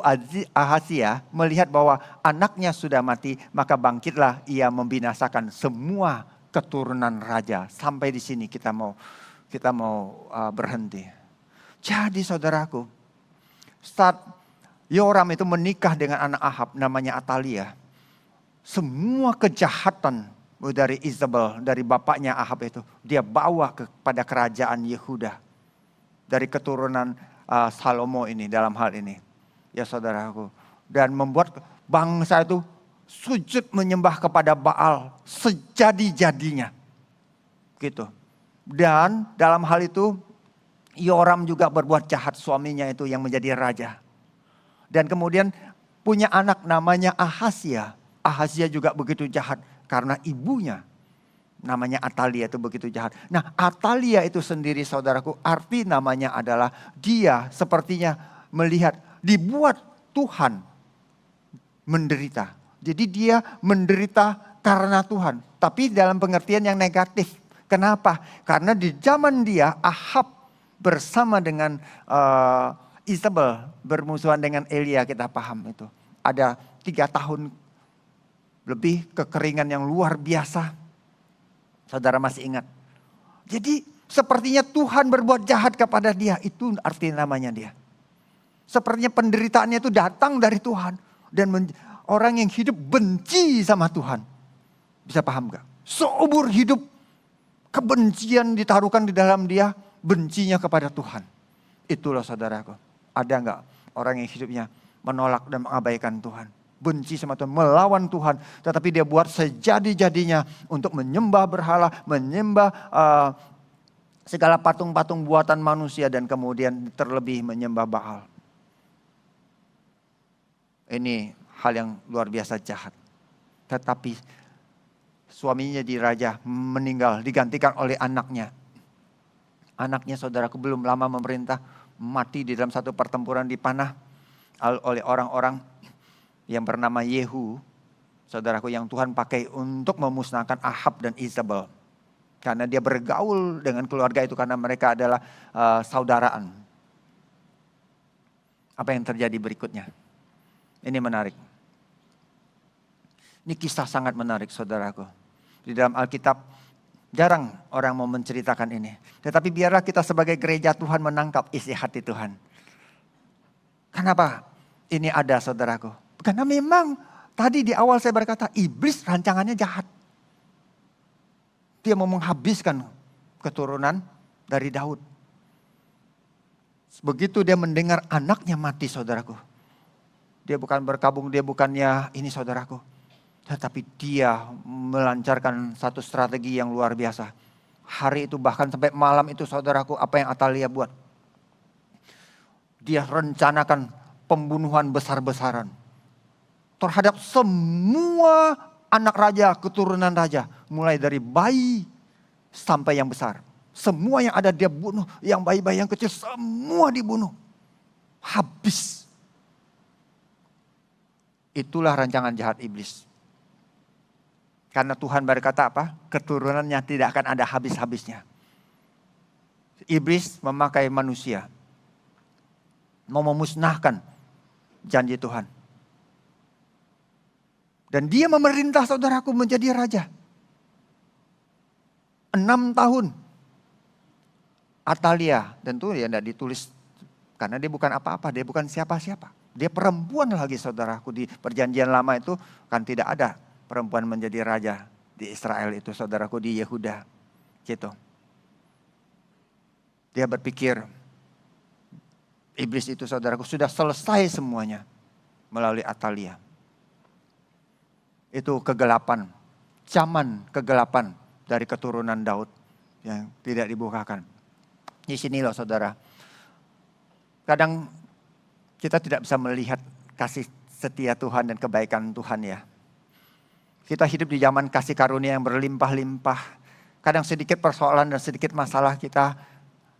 Ahazia, melihat bahwa anaknya sudah mati, maka bangkitlah ia membinasakan semua keturunan raja. Sampai di sini kita mau berhenti. Jadi saudaraku, saat Yoram itu menikah dengan anak Ahab namanya Atalia, semua kejahatan dari Isabel, dari bapaknya Ahab itu, dia bawa kepada kerajaan Yehuda. Dari keturunan Salomo ini dalam hal ini. Ya saudaraku. Dan membuat bangsa itu sujud menyembah kepada Baal sejadi-jadinya. Gitu. Dan dalam hal itu Yoram juga berbuat jahat, suaminya itu yang menjadi raja. Dan kemudian punya anak namanya Ahazia. Ahazia juga begitu jahat karena ibunya namanya Atalia itu begitu jahat. Nah, Atalia itu sendiri saudaraku, arti namanya adalah dia sepertinya melihat dibuat Tuhan menderita. Jadi dia menderita karena Tuhan. Tapi dalam pengertian yang negatif. Kenapa? Karena di zaman dia Ahab bersama dengan Isabel bermusuhan dengan Elia, kita paham itu. Ada 3 tahun lebih kekeringan yang luar biasa. Saudara masih ingat. Jadi sepertinya Tuhan berbuat jahat kepada dia. Itu arti namanya dia. Sepertinya penderitaannya itu datang dari Tuhan. Dan orang yang hidup benci sama Tuhan. Bisa paham gak? Seumur hidup kebencian ditaruhkan di dalam dia. Bencinya kepada Tuhan. Itulah saudaraku. Ada gak orang yang hidupnya menolak dan mengabaikan Tuhan? Benci sama Tuhan, melawan Tuhan. Tetapi dia buat sejadi-jadinya untuk menyembah berhala, menyembah segala patung-patung buatan manusia. Dan kemudian terlebih menyembah Baal. Ini hal yang luar biasa jahat. Tetapi suaminya di raja meninggal, digantikan oleh anaknya. Anaknya saudaraku belum lama memerintah, mati di dalam satu pertempuran dipanah oleh orang-orang yang bernama Yehu, saudaraku, yang Tuhan pakai untuk memusnahkan Ahab dan Isabel. Karena dia bergaul dengan keluarga itu karena mereka adalah saudaraan. Apa yang terjadi berikutnya? Ini menarik. Ini kisah sangat menarik saudaraku. Di dalam Alkitab jarang orang mau menceritakan ini. Tetapi biarlah kita sebagai gereja Tuhan menangkap isi hati Tuhan. Kenapa ini ada saudaraku? Karena memang tadi di awal saya berkata iblis rancangannya jahat. Dia mau menghabiskan keturunan dari Daud. Begitu dia mendengar anaknya mati saudaraku. Dia bukan berkabung, dia bukannya ini saudaraku. Tetapi dia melancarkan satu strategi yang luar biasa. Hari itu bahkan sampai malam itu saudaraku, apa yang Atalia buat? Dia rencanakan pembunuhan besar-besaran terhadap semua anak raja, keturunan raja. Mulai dari bayi sampai yang besar. Semua yang ada dia bunuh. Yang bayi-bayi yang kecil semua dibunuh. Habis. Itulah rancangan jahat iblis. Karena Tuhan berkata apa? Keturunannya tidak akan ada habis-habisnya. Iblis memakai manusia. Mau memusnahkan janji Tuhan. Dan dia memerintah saudaraku menjadi raja. 6 tahun. Atalia, tentu ya tidak ditulis. Karena dia bukan apa-apa, dia bukan siapa-siapa. Dia perempuan lagi saudaraku. Di perjanjian lama itu kan tidak ada perempuan menjadi raja di Israel itu saudaraku, di Yehuda. Gitu. Dia berpikir, iblis itu saudaraku sudah selesai semuanya melalui Atalia. Itu kegelapan, zaman kegelapan dari keturunan Daud yang tidak dibukakan. Di sini loh saudara, kadang kita tidak bisa melihat kasih setia Tuhan dan kebaikan Tuhan ya. Kita hidup di zaman kasih karunia yang berlimpah-limpah. Kadang sedikit persoalan dan sedikit masalah kita,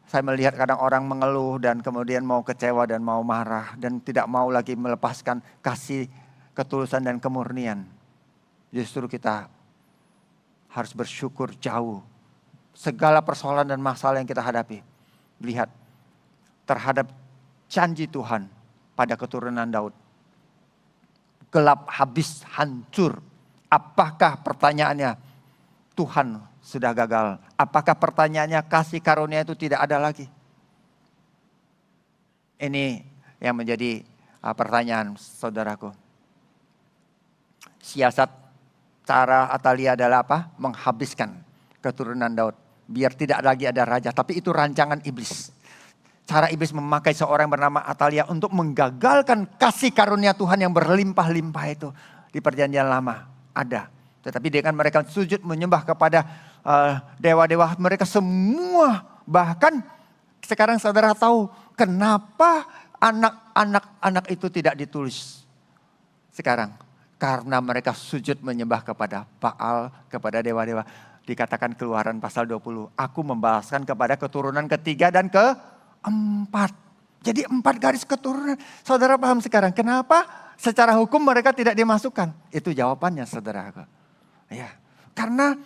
saya melihat kadang orang mengeluh dan kemudian mau kecewa dan mau marah. Dan tidak mau lagi melepaskan kasih, ketulusan dan kemurnian. Justru kita harus bersyukur jauh. Segala persoalan dan masalah yang kita hadapi. Lihat terhadap janji Tuhan pada keturunan Daud. Gelap, habis, hancur. Apakah pertanyaannya Tuhan sudah gagal? Apakah pertanyaannya kasih karunia itu tidak ada lagi? Ini yang menjadi pertanyaan saudaraku. Siasat cara Atalia adalah apa? Menghabiskan keturunan Daud. Biar tidak lagi ada raja. Tapi itu rancangan iblis. Cara iblis memakai seorang bernama Atalia untuk menggagalkan kasih karunia Tuhan yang berlimpah-limpah itu. Di perjanjian lama ada. Tetapi dengan mereka sujud menyembah kepada dewa-dewa mereka semua. Bahkan sekarang saudara tahu kenapa anak-anak itu tidak ditulis sekarang. Karena mereka sujud menyembah kepada Baal, kepada dewa-dewa. Dikatakan Keluaran pasal 20. Aku membalaskan kepada keturunan ketiga dan keempat. Jadi 4 garis keturunan. Saudara paham sekarang kenapa secara hukum mereka tidak dimasukkan? Itu jawabannya saudara. Ya, karena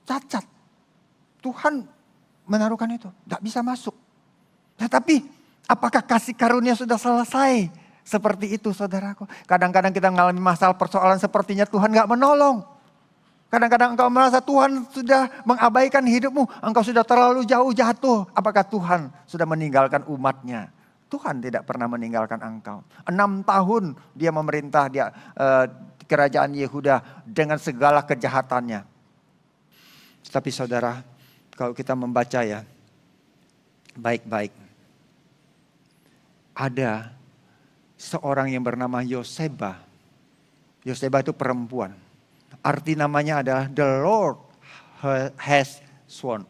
cacat. Tuhan menaruhkan itu. Tidak bisa masuk. Tetapi apakah kasih karunia sudah selesai? Seperti itu saudaraku. Kadang-kadang kita mengalami masalah persoalan sepertinya Tuhan gak menolong. Kadang-kadang engkau merasa Tuhan sudah mengabaikan hidupmu. Engkau sudah terlalu jauh jatuh. Apakah Tuhan sudah meninggalkan umatnya? Tuhan tidak pernah meninggalkan engkau. 6 tahun dia memerintah kerajaan Yehuda dengan segala kejahatannya. Tapi saudara, kalau kita membaca ya baik-baik. Ada seorang yang bernama Yoseba. Yoseba itu perempuan. Arti namanya adalah The Lord has sworn.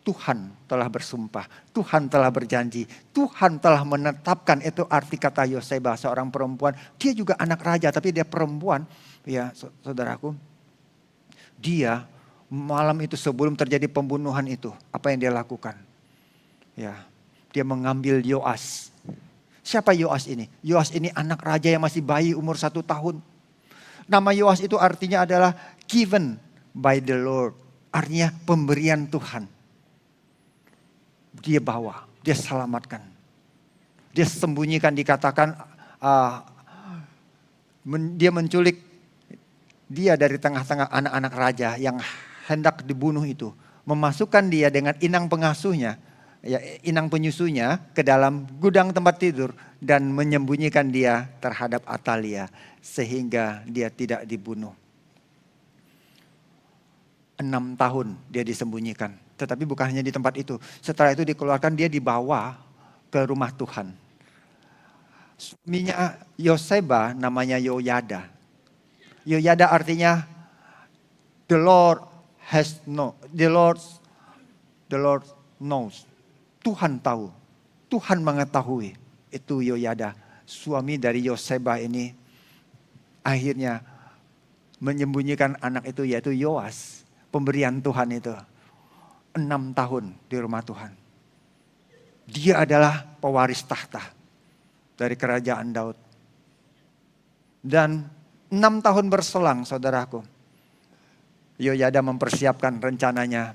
Tuhan telah bersumpah, Tuhan telah berjanji, Tuhan telah menetapkan. Itu arti kata Yoseba, seorang perempuan. Dia juga anak raja tapi dia perempuan. Ya saudaraku, dia malam itu sebelum terjadi pembunuhan itu, apa yang dia lakukan? Ya, dia mengambil Yoas. Siapa Yoas ini? Yoas ini anak raja yang masih bayi umur 1 tahun. Nama Yoas itu artinya adalah given by the Lord. Artinya pemberian Tuhan. Dia bawa, dia selamatkan. Dia sembunyikan, dikatakan dia menculik dia dari tengah-tengah anak-anak raja yang hendak dibunuh itu. Memasukkan dia dengan inang pengasuhnya, ya, inang penyusunya ke dalam gudang tempat tidur. Dan menyembunyikan dia terhadap Atalia sehingga dia tidak dibunuh. 6 tahun dia disembunyikan. Tetapi bukan hanya di tempat itu. Setelah itu dikeluarkan, dia dibawa ke rumah Tuhan. Suaminya Yoseba namanya Yoyada. Yoyada artinya the Lord knows. Tuhan tahu. Tuhan mengetahui. Itu Yoyada. Suami dari Yoseba ini akhirnya menyembunyikan anak itu, yaitu Yoas. Pemberian Tuhan itu. 6 tahun di rumah Tuhan. Dia adalah pewaris tahta dari kerajaan Daud. Dan 6 tahun berselang saudaraku. Yoyada mempersiapkan rencananya.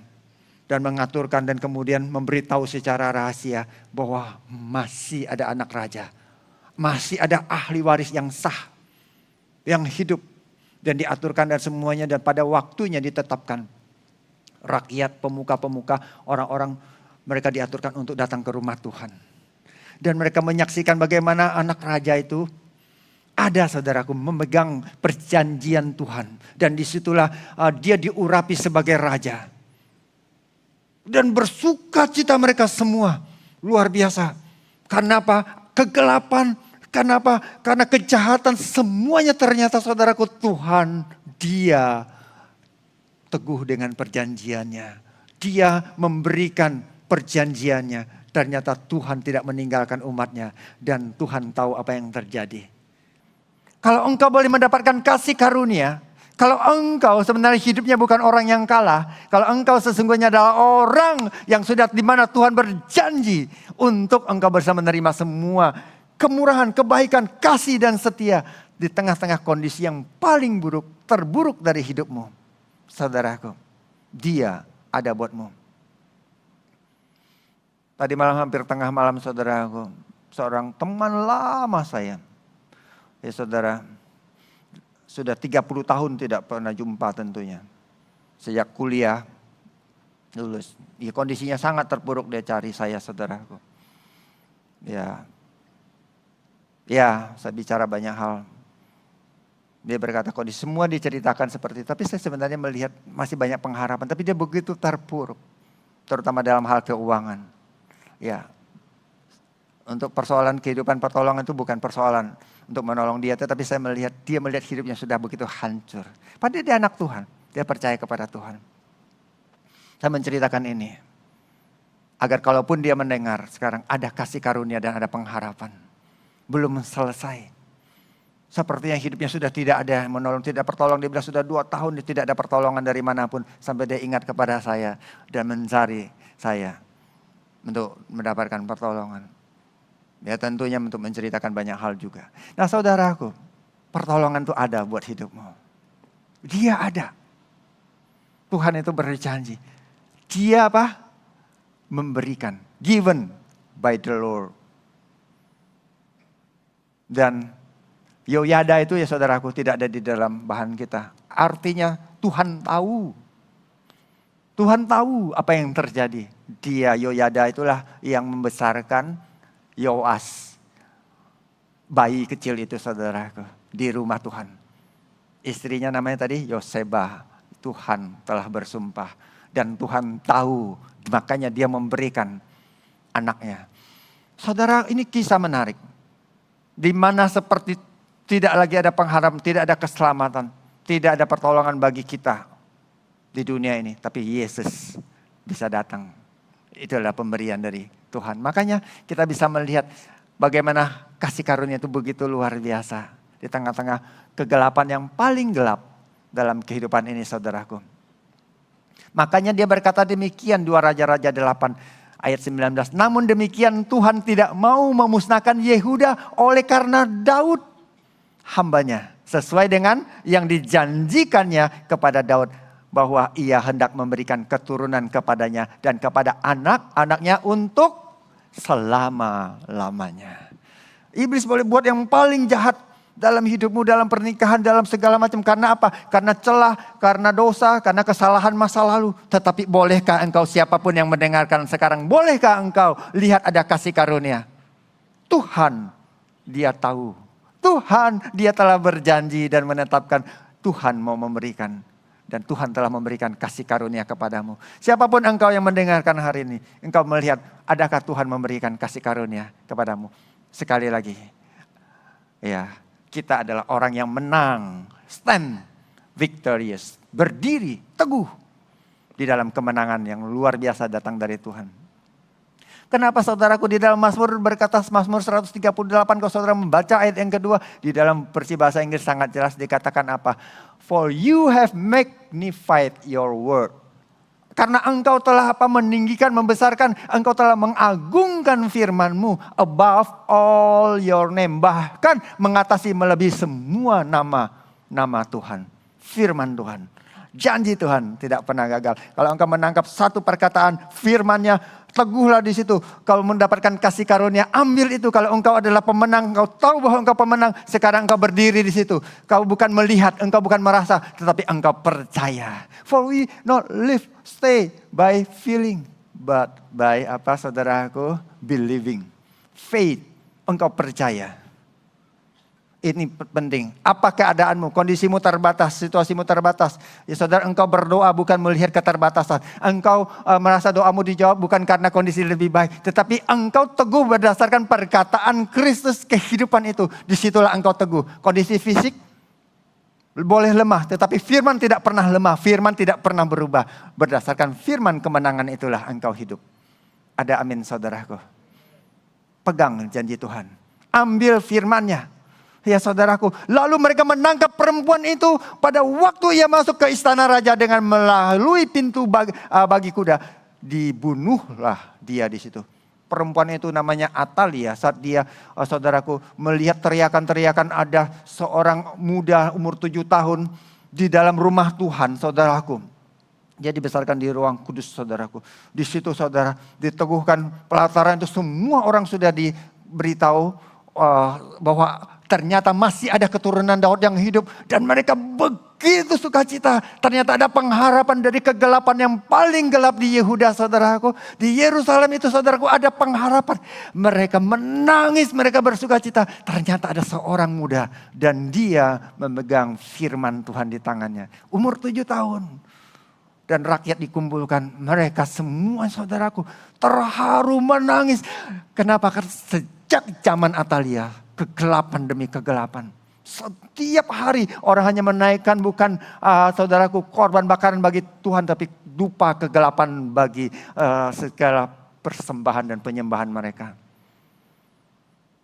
Dan mengaturkan dan kemudian memberitahu secara rahasia bahwa masih ada anak raja. Masih ada ahli waris yang sah. Yang hidup. Dan diaturkan dan semuanya dan pada waktunya ditetapkan. Rakyat, pemuka-pemuka, orang-orang mereka diaturkan untuk datang ke rumah Tuhan. Dan mereka menyaksikan bagaimana anak raja itu ada saudaraku memegang perjanjian Tuhan. Dan disitulah dia diurapi sebagai raja. Dan bersuka cita mereka semua. Luar biasa. Karena apa? Kegelapan. Karena apa? Karena kejahatan semuanya ternyata saudaraku Tuhan dia teguh dengan perjanjiannya. Dia memberikan perjanjiannya. Ternyata Tuhan tidak meninggalkan umatnya. Dan Tuhan tahu apa yang terjadi. Kalau engkau boleh mendapatkan kasih karunia. Kalau engkau sebenarnya hidupnya bukan orang yang kalah. Kalau engkau sesungguhnya adalah orang yang sudah di mana Tuhan berjanji untuk engkau bisa menerima semua kemurahan, kebaikan, kasih dan setia di tengah-tengah kondisi yang paling buruk, terburuk dari hidupmu. Saudaraku, Dia ada buatmu. Tadi malam hampir tengah malam saudaraku, seorang teman lama saya. Ya saudara, sudah 30 tahun tidak pernah jumpa tentunya. Sejak kuliah, lulus. Ya, kondisinya sangat terpuruk dia cari saya saudaraku. Ya, saya bicara banyak hal. Dia berkata kondisi semua diceritakan seperti itu. Tapi saya sebenarnya melihat masih banyak pengharapan. Tapi dia begitu terpuruk. Terutama dalam hal keuangan. Ya, untuk persoalan kehidupan pertolongan itu bukan persoalan untuk menolong dia. Tetapi dia melihat hidupnya sudah begitu hancur. Padahal dia anak Tuhan. Dia percaya kepada Tuhan. Saya menceritakan ini. Agar kalaupun dia mendengar sekarang ada kasih karunia dan ada pengharapan. Belum selesai. Sepertinya hidupnya sudah tidak ada menolong, tidak pertolong. Dia bilang sudah 2 tahun dia tidak ada pertolongan dari manapun. Sampai dia ingat kepada saya dan mencari saya untuk mendapatkan pertolongan. Ya tentunya untuk menceritakan banyak hal juga. Nah saudaraku, pertolongan itu ada buat hidupmu. Dia ada. Tuhan itu berjanji. Dia apa? Memberikan. Given by the Lord. Dan Yoyada itu ya saudaraku tidak ada di dalam bahan kita. Artinya Tuhan tahu. Tuhan tahu apa yang terjadi. Dia Yoyada itulah yang membesarkan Yoas. Bayi kecil itu saudaraku di rumah Tuhan. Istrinya namanya tadi Yoseba. Tuhan telah bersumpah. Dan Tuhan tahu. Makanya dia memberikan anaknya. Saudara ini kisah menarik. Di mana seperti tidak lagi ada pengharapan, tidak ada keselamatan, tidak ada pertolongan bagi kita di dunia ini. Tapi Yesus bisa datang. Itulah pemberian dari Tuhan. Makanya kita bisa melihat bagaimana kasih karunia itu begitu luar biasa. Di tengah-tengah kegelapan yang paling gelap dalam kehidupan ini saudaraku. Makanya dia berkata demikian 2 Raja-Raja 8. Ayat 19, namun demikian Tuhan tidak mau memusnahkan Yehuda oleh karena Daud hambanya. Sesuai dengan yang dijanjikannya kepada Daud. Bahwa ia hendak memberikan keturunan kepadanya dan kepada anak-anaknya untuk selama-lamanya. Iblis boleh buat yang paling jahat dalam hidupmu, dalam pernikahan, dalam segala macam. Karena apa? Karena celah, karena dosa, karena kesalahan masa lalu. Tetapi bolehkah engkau siapapun yang mendengarkan sekarang, bolehkah engkau lihat ada kasih karunia? Tuhan, dia tahu. Tuhan, dia telah berjanji dan menetapkan. Tuhan mau memberikan. Dan Tuhan telah memberikan kasih karunia kepadamu. Siapapun engkau yang mendengarkan hari ini, engkau melihat adakah Tuhan memberikan kasih karunia kepadamu. Sekali lagi, ya. Kita adalah orang yang menang, stand victorious, berdiri teguh di dalam kemenangan yang luar biasa datang dari Tuhan. Kenapa saudaraku di dalam Mazmur berkata Mazmur 138 kalau saudara membaca ayat yang kedua di dalam versi bahasa Inggris sangat jelas dikatakan apa? For you have magnified your word. Karena engkau telah meninggikan, membesarkan, engkau telah mengagungkan firman-Mu above all your name. Bahkan mengatasi melebihi semua nama Tuhan. Firman Tuhan. Janji Tuhan tidak pernah gagal. Kalau engkau menangkap satu perkataan firman-Nya, teguhlah di situ. Kalau mendapatkan kasih karunia, ambil itu. Kalau engkau adalah pemenang, engkau tahu bahwa engkau pemenang. Sekarang engkau berdiri di situ. Kau bukan melihat, engkau bukan merasa, tetapi engkau percaya. For we not live, stay by feeling, but by apa saudaraku? Believing. Faith, engkau percaya. Ini penting. Apa keadaanmu? Kondisimu terbatas, situasimu terbatas. Ya saudara, engkau berdoa bukan melihat keterbatasan. Engkau merasa doamu dijawab bukan karena kondisi lebih baik. Tetapi engkau teguh berdasarkan perkataan Kristus kehidupan itu. Disitulah engkau teguh. Kondisi fisik boleh lemah. Tetapi firman tidak pernah lemah. Firman tidak pernah berubah. Berdasarkan firman kemenangan itulah engkau hidup. Ada amin saudaraku. Pegang janji Tuhan. Ambil firman-Nya. Ya saudaraku, lalu mereka menangkap perempuan itu pada waktu ia masuk ke istana raja dengan melalui pintu bagi kuda. Dibunuhlah dia di situ. Perempuan itu namanya Atalia. Saat dia, saudaraku, melihat teriakan-teriakan ada seorang muda umur 7 tahun di dalam rumah Tuhan, saudaraku. Dia dibesarkan di ruang kudus, saudaraku. Di situ saudara diteguhkan pelataran itu, semua orang sudah diberitahu bahwa ternyata masih ada keturunan Daud yang hidup. Dan mereka begitu sukacita. Ternyata ada pengharapan dari kegelapan yang paling gelap di Yehuda, saudaraku. Di Yerusalem itu, saudaraku, ada pengharapan. Mereka menangis, mereka bersukacita. Ternyata ada seorang muda dan dia memegang firman Tuhan di tangannya. Umur 7 tahun. Dan rakyat dikumpulkan, mereka semua, saudaraku, terharu menangis. Kenapa? Karena sejak zaman Atalia, kegelapan demi kegelapan. Setiap hari orang hanya menaikkan bukan saudaraku korban bakaran bagi Tuhan, tapi dupa kegelapan bagi segala persembahan dan penyembahan mereka.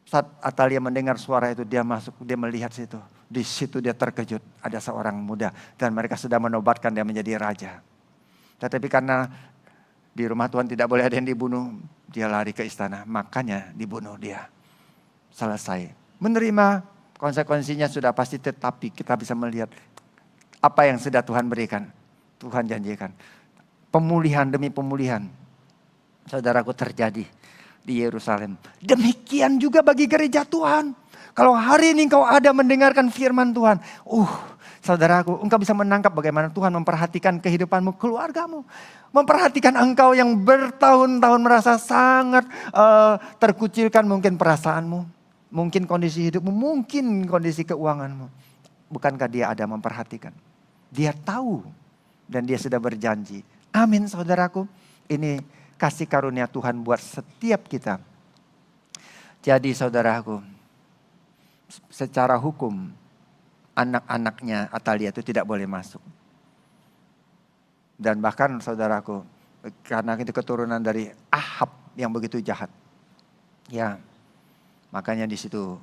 Saat Atalia mendengar suara itu, dia masuk, dia melihat situ. Di situ dia terkejut, ada seorang muda dan mereka sudah menobatkan dia menjadi raja. Tetapi karena di rumah Tuhan tidak boleh ada yang dibunuh, dia lari ke istana, makanya dibunuh dia. Selesai. Menerima konsekuensinya sudah pasti, tetapi kita bisa melihat apa yang sudah Tuhan berikan. Tuhan janjikan. Pemulihan demi pemulihan, saudaraku, terjadi di Yerusalem. Demikian juga bagi gereja Tuhan. Kalau hari ini engkau ada mendengarkan firman Tuhan, saudaraku, engkau bisa menangkap bagaimana Tuhan memperhatikan kehidupanmu, keluargamu. Memperhatikan engkau yang bertahun-tahun merasa sangat terkucilkan, mungkin perasaanmu, mungkin kondisi hidupmu, mungkin kondisi keuanganmu. Bukankah dia ada memperhatikan? Dia tahu dan dia sudah berjanji. Amin, saudaraku. Ini kasih karunia Tuhan buat setiap kita. Jadi saudaraku, secara hukum anak-anaknya Atalia itu tidak boleh masuk. Dan bahkan saudaraku, karena itu keturunan dari Ahab yang begitu jahat. Ya, makanya di situ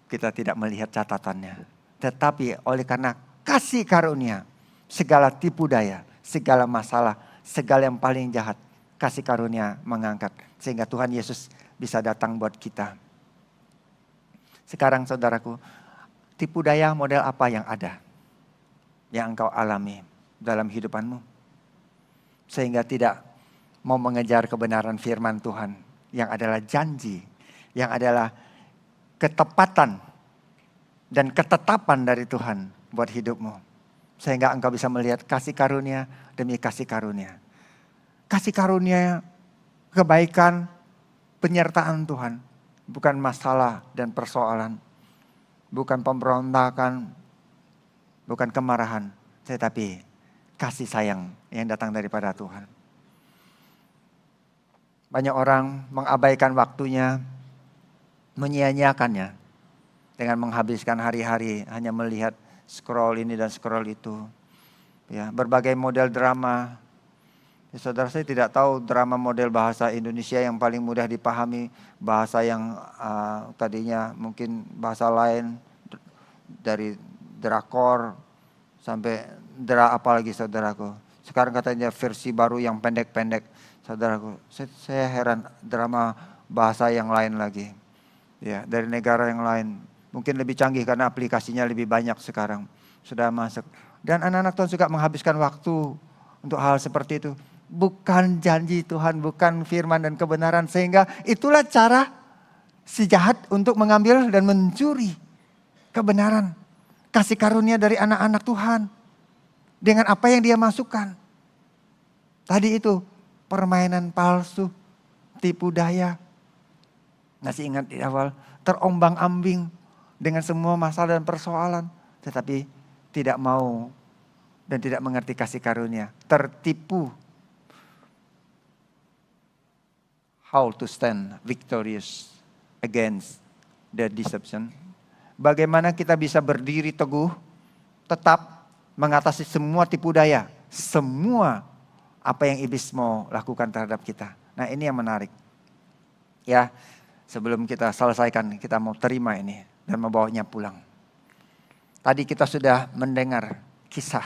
kita tidak melihat catatannya. Tetapi oleh karena kasih karunia, segala tipu daya, segala masalah, segala yang paling jahat, kasih karunia mengangkat. Sehingga Tuhan Yesus bisa datang buat kita. Sekarang saudaraku, tipu daya model apa yang ada, yang engkau alami dalam hidupanmu, sehingga tidak mau mengejar kebenaran firman Tuhan, yang adalah janji, yang adalah ketepatan dan ketetapan dari Tuhan buat hidupmu. Sehingga engkau bisa melihat kasih karunia demi kasih karunia. Kasih karunia, kebaikan, penyertaan Tuhan. Bukan masalah dan persoalan. Bukan pemberontakan, bukan kemarahan, tetapi kasih sayang yang datang daripada Tuhan. Banyak orang mengabaikan waktunya, menyia-nyiakannya dengan menghabiskan hari-hari hanya melihat scroll ini dan scroll itu. Ya, berbagai model drama. Ya, saudara, saya tidak tahu drama model bahasa Indonesia yang paling mudah dipahami, bahasa yang tadinya mungkin bahasa lain, dari drakor sampai apalagi saudaraku. Sekarang katanya versi baru yang pendek-pendek, saudaraku. Saya heran, drama bahasa yang lain lagi. Ya, dari negara yang lain. Mungkin lebih canggih karena aplikasinya lebih banyak sekarang. Sudah masuk. Dan anak-anak Tuhan suka menghabiskan waktu untuk hal seperti itu. Bukan janji Tuhan, bukan firman dan kebenaran. Sehingga itulah cara si jahat untuk mengambil dan mencuri kebenaran, kasih karunia dari anak-anak Tuhan. Dengan apa yang dia masukkan. Tadi itu permainan palsu, tipu daya. Masih ingat di awal, terombang-ambing dengan semua masalah dan persoalan. Tetapi tidak mau dan tidak mengerti kasih karunia. Tertipu. How to stand victorious against the deception. Bagaimana kita bisa berdiri teguh, tetap mengatasi semua tipu daya. Semua apa yang iblis mau lakukan terhadap kita. Nah, ini yang menarik. Ya, sebelum kita selesaikan, kita mau terima ini. dan membawanya pulang. Tadi kita sudah mendengar kisah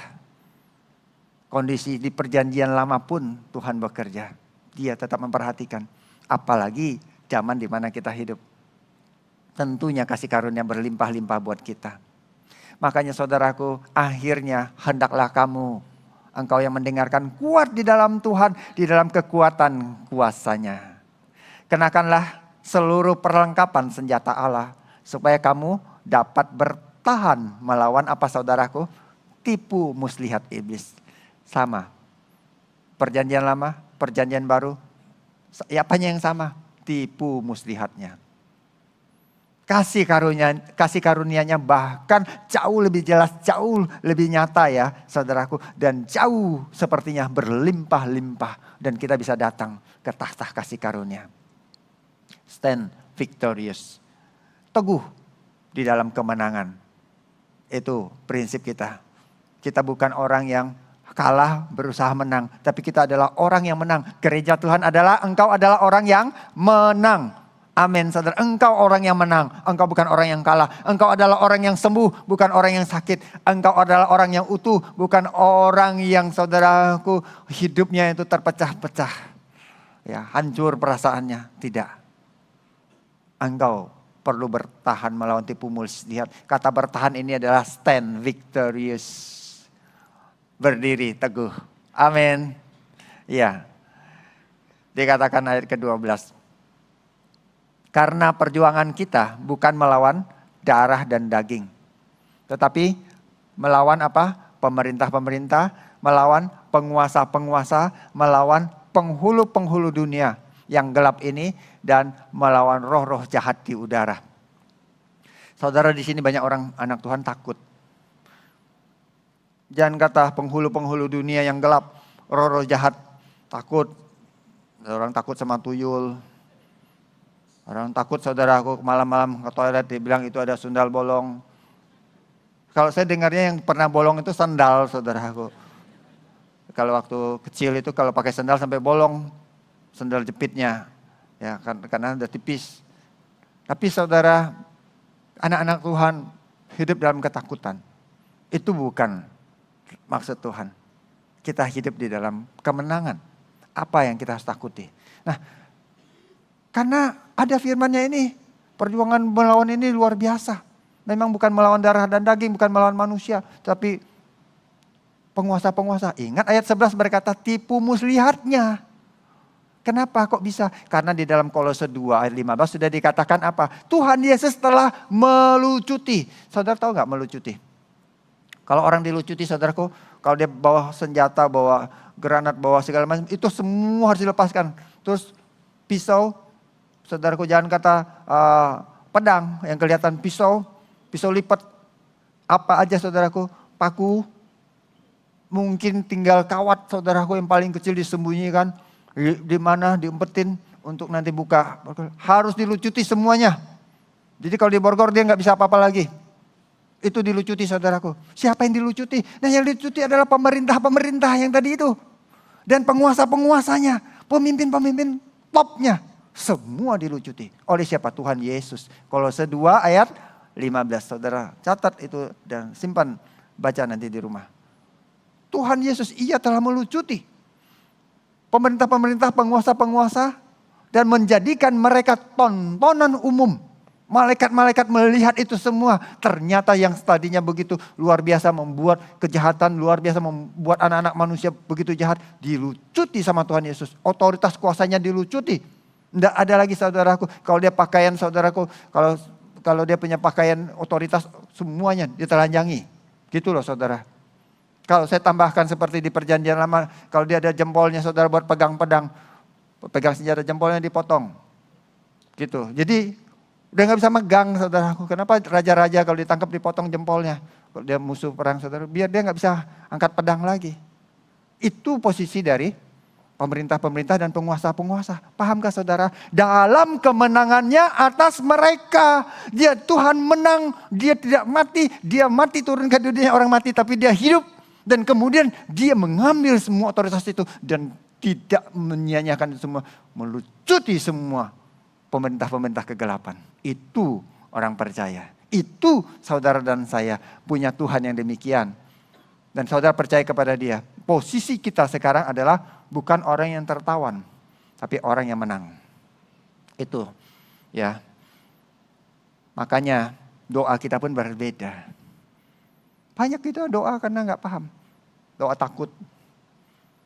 kondisi di perjanjian lama pun Tuhan bekerja. Dia tetap memperhatikan. Apalagi zaman di mana kita hidup. Tentunya kasih karunia berlimpah-limpah buat kita. Makanya saudaraku, akhirnya hendaklah kamu, engkau yang mendengarkan, kuat di dalam Tuhan, di dalam kekuatan kuasanya. Kenakanlah seluruh perlengkapan senjata Allah, supaya kamu dapat bertahan melawan apa saudaraku? Tipu muslihat iblis. Sama. Perjanjian lama, perjanjian baru. Ya apanya yang sama? Tipu muslihatnya. Kasih karunianya bahkan jauh lebih jelas, jauh lebih nyata ya saudaraku. Dan jauh sepertinya berlimpah-limpah. Dan kita bisa datang ke tahta kasih karunia. Stand victorious. Teguh di dalam kemenangan. Itu prinsip kita. Kita bukan orang yang kalah berusaha menang. Tapi kita adalah orang yang menang. Gereja Tuhan adalah, engkau adalah orang yang menang. Amin saudara. Engkau orang yang menang. Engkau bukan orang yang kalah. Engkau adalah orang yang sembuh. Bukan orang yang sakit. Engkau adalah orang yang utuh. Bukan orang yang saudaraku hidupnya itu terpecah-pecah. Ya, hancur perasaannya. Tidak. Engkau perlu bertahan melawan tipu muslihat. Kata bertahan ini adalah stand victorious. Berdiri teguh. Amin. Ya. Dikatakan ayat ke-12. Karena perjuangan kita bukan melawan darah dan daging. Tetapi melawan apa? Pemerintah-pemerintah, melawan penguasa-penguasa, melawan penghulu-penghulu dunia yang gelap ini, dan melawan roh-roh jahat di udara. Saudara, di sini banyak orang anak Tuhan takut. Jangan kata penghulu-penghulu dunia yang gelap, roh-roh jahat, takut. Orang takut sama tuyul. Orang takut saudaraku malam-malam ke toilet dibilang itu ada sundal bolong. Kalau saya dengarnya yang pernah bolong itu sandal saudaraku. Kalau waktu kecil itu kalau pakai sandal sampai bolong, sandal jepitnya. Ya karena udah tipis. Tapi saudara, anak-anak Tuhan hidup dalam ketakutan. Itu bukan maksud Tuhan. Kita hidup di dalam kemenangan. Apa yang kita harus takuti? Nah, karena ada firman-Nya ini, perjuangan melawan ini luar biasa. Memang bukan melawan darah dan daging, bukan melawan manusia, tapi penguasa-penguasa. Ingat ayat 11 berkata tipu muslihatnya. Kenapa kok bisa? Karena di dalam Kolose 2 ayat 15 sudah dikatakan apa? Tuhan Yesus telah melucuti. Saudara tahu gak melucuti? Kalau orang dilucuti saudaraku, kalau dia bawa senjata, bawa granat, bawa segala macam, itu semua harus dilepaskan. Terus pisau, saudaraku jangan kata pedang yang kelihatan pisau lipat. Apa aja saudaraku, paku, mungkin tinggal kawat saudaraku yang paling kecil disembunyikan. Di mana diumpetin untuk nanti buka. Harus dilucuti semuanya. Jadi kalau diborgor dia gak bisa apa-apa lagi. Itu dilucuti saudaraku. Siapa yang dilucuti? Nah yang dilucuti adalah pemerintah-pemerintah yang tadi itu. Dan penguasa-penguasanya. Pemimpin-pemimpin topnya. Semua dilucuti. Oleh siapa? Tuhan Yesus. Kolose 2 ayat 15. Saudara catat itu dan simpan. Baca nanti di rumah. Tuhan Yesus ia telah melucuti pemerintah-pemerintah, penguasa-penguasa. Dan menjadikan mereka tontonan umum. Malaikat-malaikat melihat itu semua. Ternyata yang tadinya begitu luar biasa membuat kejahatan, luar biasa membuat anak-anak manusia begitu jahat. Dilucuti sama Tuhan Yesus. Otoritas kuasanya dilucuti. Tidak ada lagi saudaraku. Kalau dia pakaian saudaraku, kalau dia punya pakaian otoritas semuanya ditelanjangi. Gitu loh saudara. Kalau saya tambahkan seperti di perjanjian lama. Kalau dia ada jempolnya saudara buat pegang pedang. Pegang senjata jempolnya dipotong. Gitu. Jadi udah gak bisa megang saudaraku. Kenapa raja-raja kalau ditangkap dipotong jempolnya. Kalau dia musuh perang saudara. Biar dia gak bisa angkat pedang lagi. Itu posisi dari pemerintah-pemerintah dan penguasa-penguasa. Pahamkah saudara? Dalam kemenangannya atas mereka. Tuhan menang. Dia tidak mati. Dia mati turun ke dunia orang mati. Tapi dia hidup. Dan kemudian dia mengambil semua otoritas itu. Dan tidak menyia-nyiakan itu semua. Melucuti semua pemerintah-pemerintah kegelapan. Itu orang percaya. Itu saudara dan saya punya Tuhan yang demikian. Dan saudara percaya kepada Dia. Posisi kita sekarang adalah bukan orang yang tertawan, tapi orang yang menang. Itu ya. Makanya doa kita pun berbeda. Banyak kita doa karena nggak paham. Doa takut.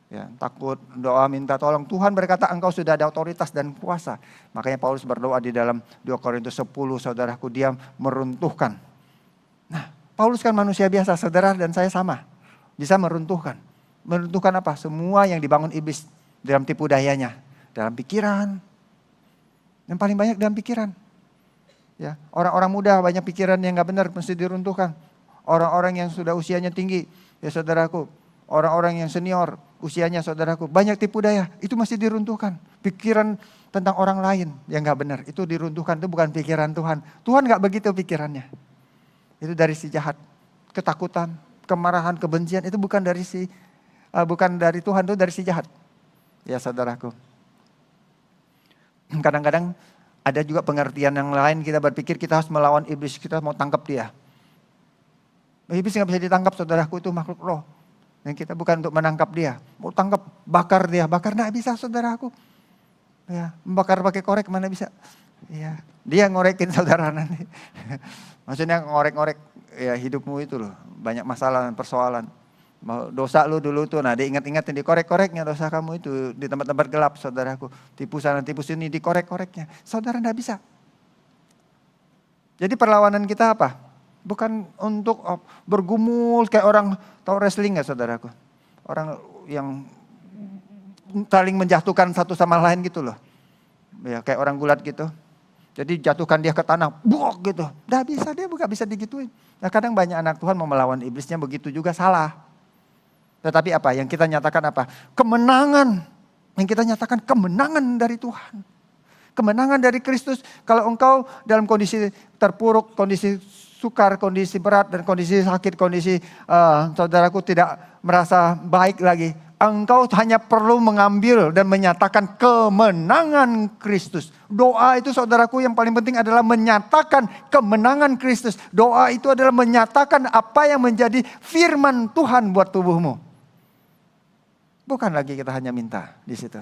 Ya, takut, doa minta tolong. Tuhan berkata engkau sudah ada otoritas dan kuasa. Makanya Paulus berdoa di dalam 2 Korintus 10, saudaraku, dia meruntuhkan. Nah, Paulus kan manusia biasa, saudara dan saya sama. Bisa meruntuhkan. Meruntuhkan apa? Semua yang dibangun iblis dalam tipu dayanya. Dalam pikiran. Yang paling banyak dalam pikiran. Ya, orang-orang muda banyak pikiran yang gak benar, mesti diruntuhkan. Orang-orang yang sudah usianya tinggi, ya saudaraku. Orang-orang yang senior, usianya saudaraku, banyak tipu daya, itu mesti diruntuhkan. Pikiran tentang orang lain yang gak benar, itu diruntuhkan, itu bukan pikiran Tuhan. Tuhan gak begitu pikirannya. Itu dari si jahat, ketakutan, kemarahan, kebencian, itu bukan dari Tuhan, itu dari si jahat. Ya saudaraku. Kadang-kadang ada juga pengertian yang lain, kita berpikir kita harus melawan iblis, kita mau tangkap dia. Iblis gak bisa ditangkap, saudaraku, itu makhluk roh. Dan kita bukan untuk menangkap dia. Mau tangkap, bakar dia. Bakar gak bisa, saudaraku. Ya, membakar pakai korek mana bisa. Ya, dia ngorekin saudara nanti. Maksudnya ngorek-ngorek ya hidupmu itu loh. Banyak masalah dan persoalan. Dosa lu dulu tuh, nah diingat-ingatin, dikorek-koreknya dosa kamu itu. Di tempat-tempat gelap, saudaraku. Tipu sana, tipu sini, dikorek-koreknya. Saudara gak bisa. Jadi perlawanan kita apa? Bukan untuk bergumul kayak orang, tahu wrestling gak saudaraku? Orang yang saling menjatuhkan satu sama lain gitu loh. Ya kayak orang gulat gitu. Jadi jatuhkan dia ke tanah, buok gitu. Gak bisa, dia bukan bisa digituin. Nah kadang banyak anak Tuhan mau melawan iblisnya begitu juga salah. Tetapi apa? Yang kita nyatakan apa? Kemenangan. Yang kita nyatakan kemenangan dari Tuhan. Kemenangan dari Kristus. Kalau engkau dalam kondisi terpuruk, kondisi sukar, kondisi berat, dan kondisi sakit, kondisi saudaraku tidak merasa baik lagi. Engkau hanya perlu mengambil dan menyatakan kemenangan Kristus. Doa itu saudaraku yang paling penting adalah menyatakan kemenangan Kristus. Doa itu adalah menyatakan apa yang menjadi firman Tuhan buat tubuhmu. Bukan lagi kita hanya minta di situ.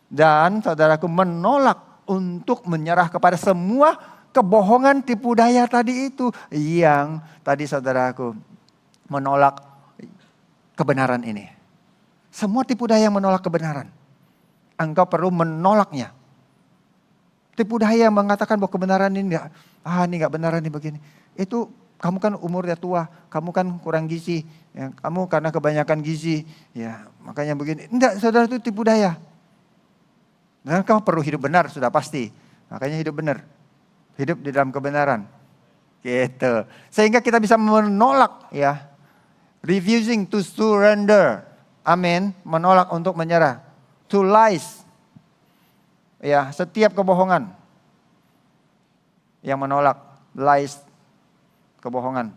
Dan saudaraku menolak untuk menyerah kepada semua kebohongan tipu daya tadi itu. Yang tadi saudaraku menolak kebenaran ini. Semua tipu daya yang menolak kebenaran. Engkau perlu menolaknya. Tipu daya yang mengatakan bahwa kebenaran ini enggak benar ini begini. Itu kamu kan umurnya tua, kamu kan kurang gizi, ya, kamu karena kebanyakan gizi, ya makanya begini. Enggak, saudara, itu tipu daya. Dan kamu perlu hidup benar sudah pasti. Makanya hidup benar. Hidup di dalam kebenaran. Gitu. Sehingga kita bisa menolak ya. Refusing to surrender. Amin. Menolak untuk menyerah. To lies. Ya, setiap kebohongan. Yang menolak lies, kebohongan.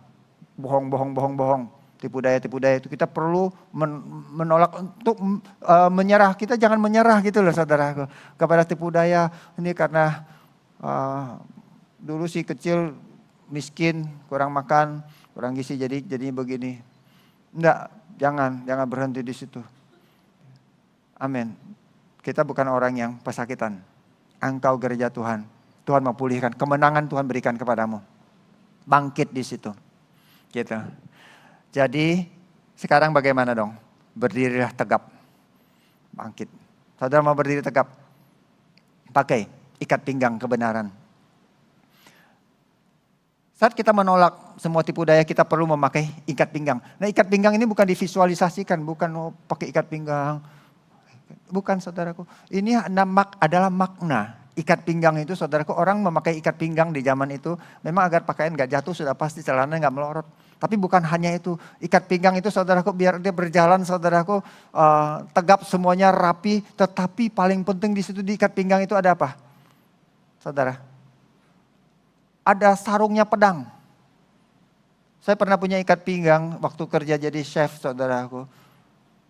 Bohong. Tipu daya itu kita perlu menolak untuk menyerah. Kita jangan menyerah gitu loh saudara. Kepada tipu daya. Ini karena dulu sih kecil miskin, kurang makan, kurang gizi jadi begini. Enggak, jangan berhenti di situ. Amin. Kita bukan orang yang pesakitan. Engkau gereja Tuhan. Tuhan mau pulihkan, kemenangan Tuhan berikan kepadamu. Bangkit di situ. Gitu. Jadi sekarang bagaimana dong? Berdirilah tegap. Bangkit. Saudara mau berdiri tegap? Pakai ikat pinggang kebenaran. Saat kita menolak semua tipu daya, kita perlu memakai ikat pinggang. Nah, ikat pinggang ini bukan divisualisasikan, bukan pakai ikat pinggang. Bukan saudaraku. Ini adalah makna. Ikat pinggang itu saudaraku, orang memakai ikat pinggang di zaman itu memang agar pakaian gak jatuh, sudah pasti celana gak melorot. Tapi bukan hanya itu. Ikat pinggang itu saudaraku biar dia berjalan saudaraku tegap, semuanya rapi. Tetapi paling penting di situ di ikat pinggang itu ada apa? Saudara, ada sarungnya pedang. Saya pernah punya ikat pinggang waktu kerja jadi chef saudaraku.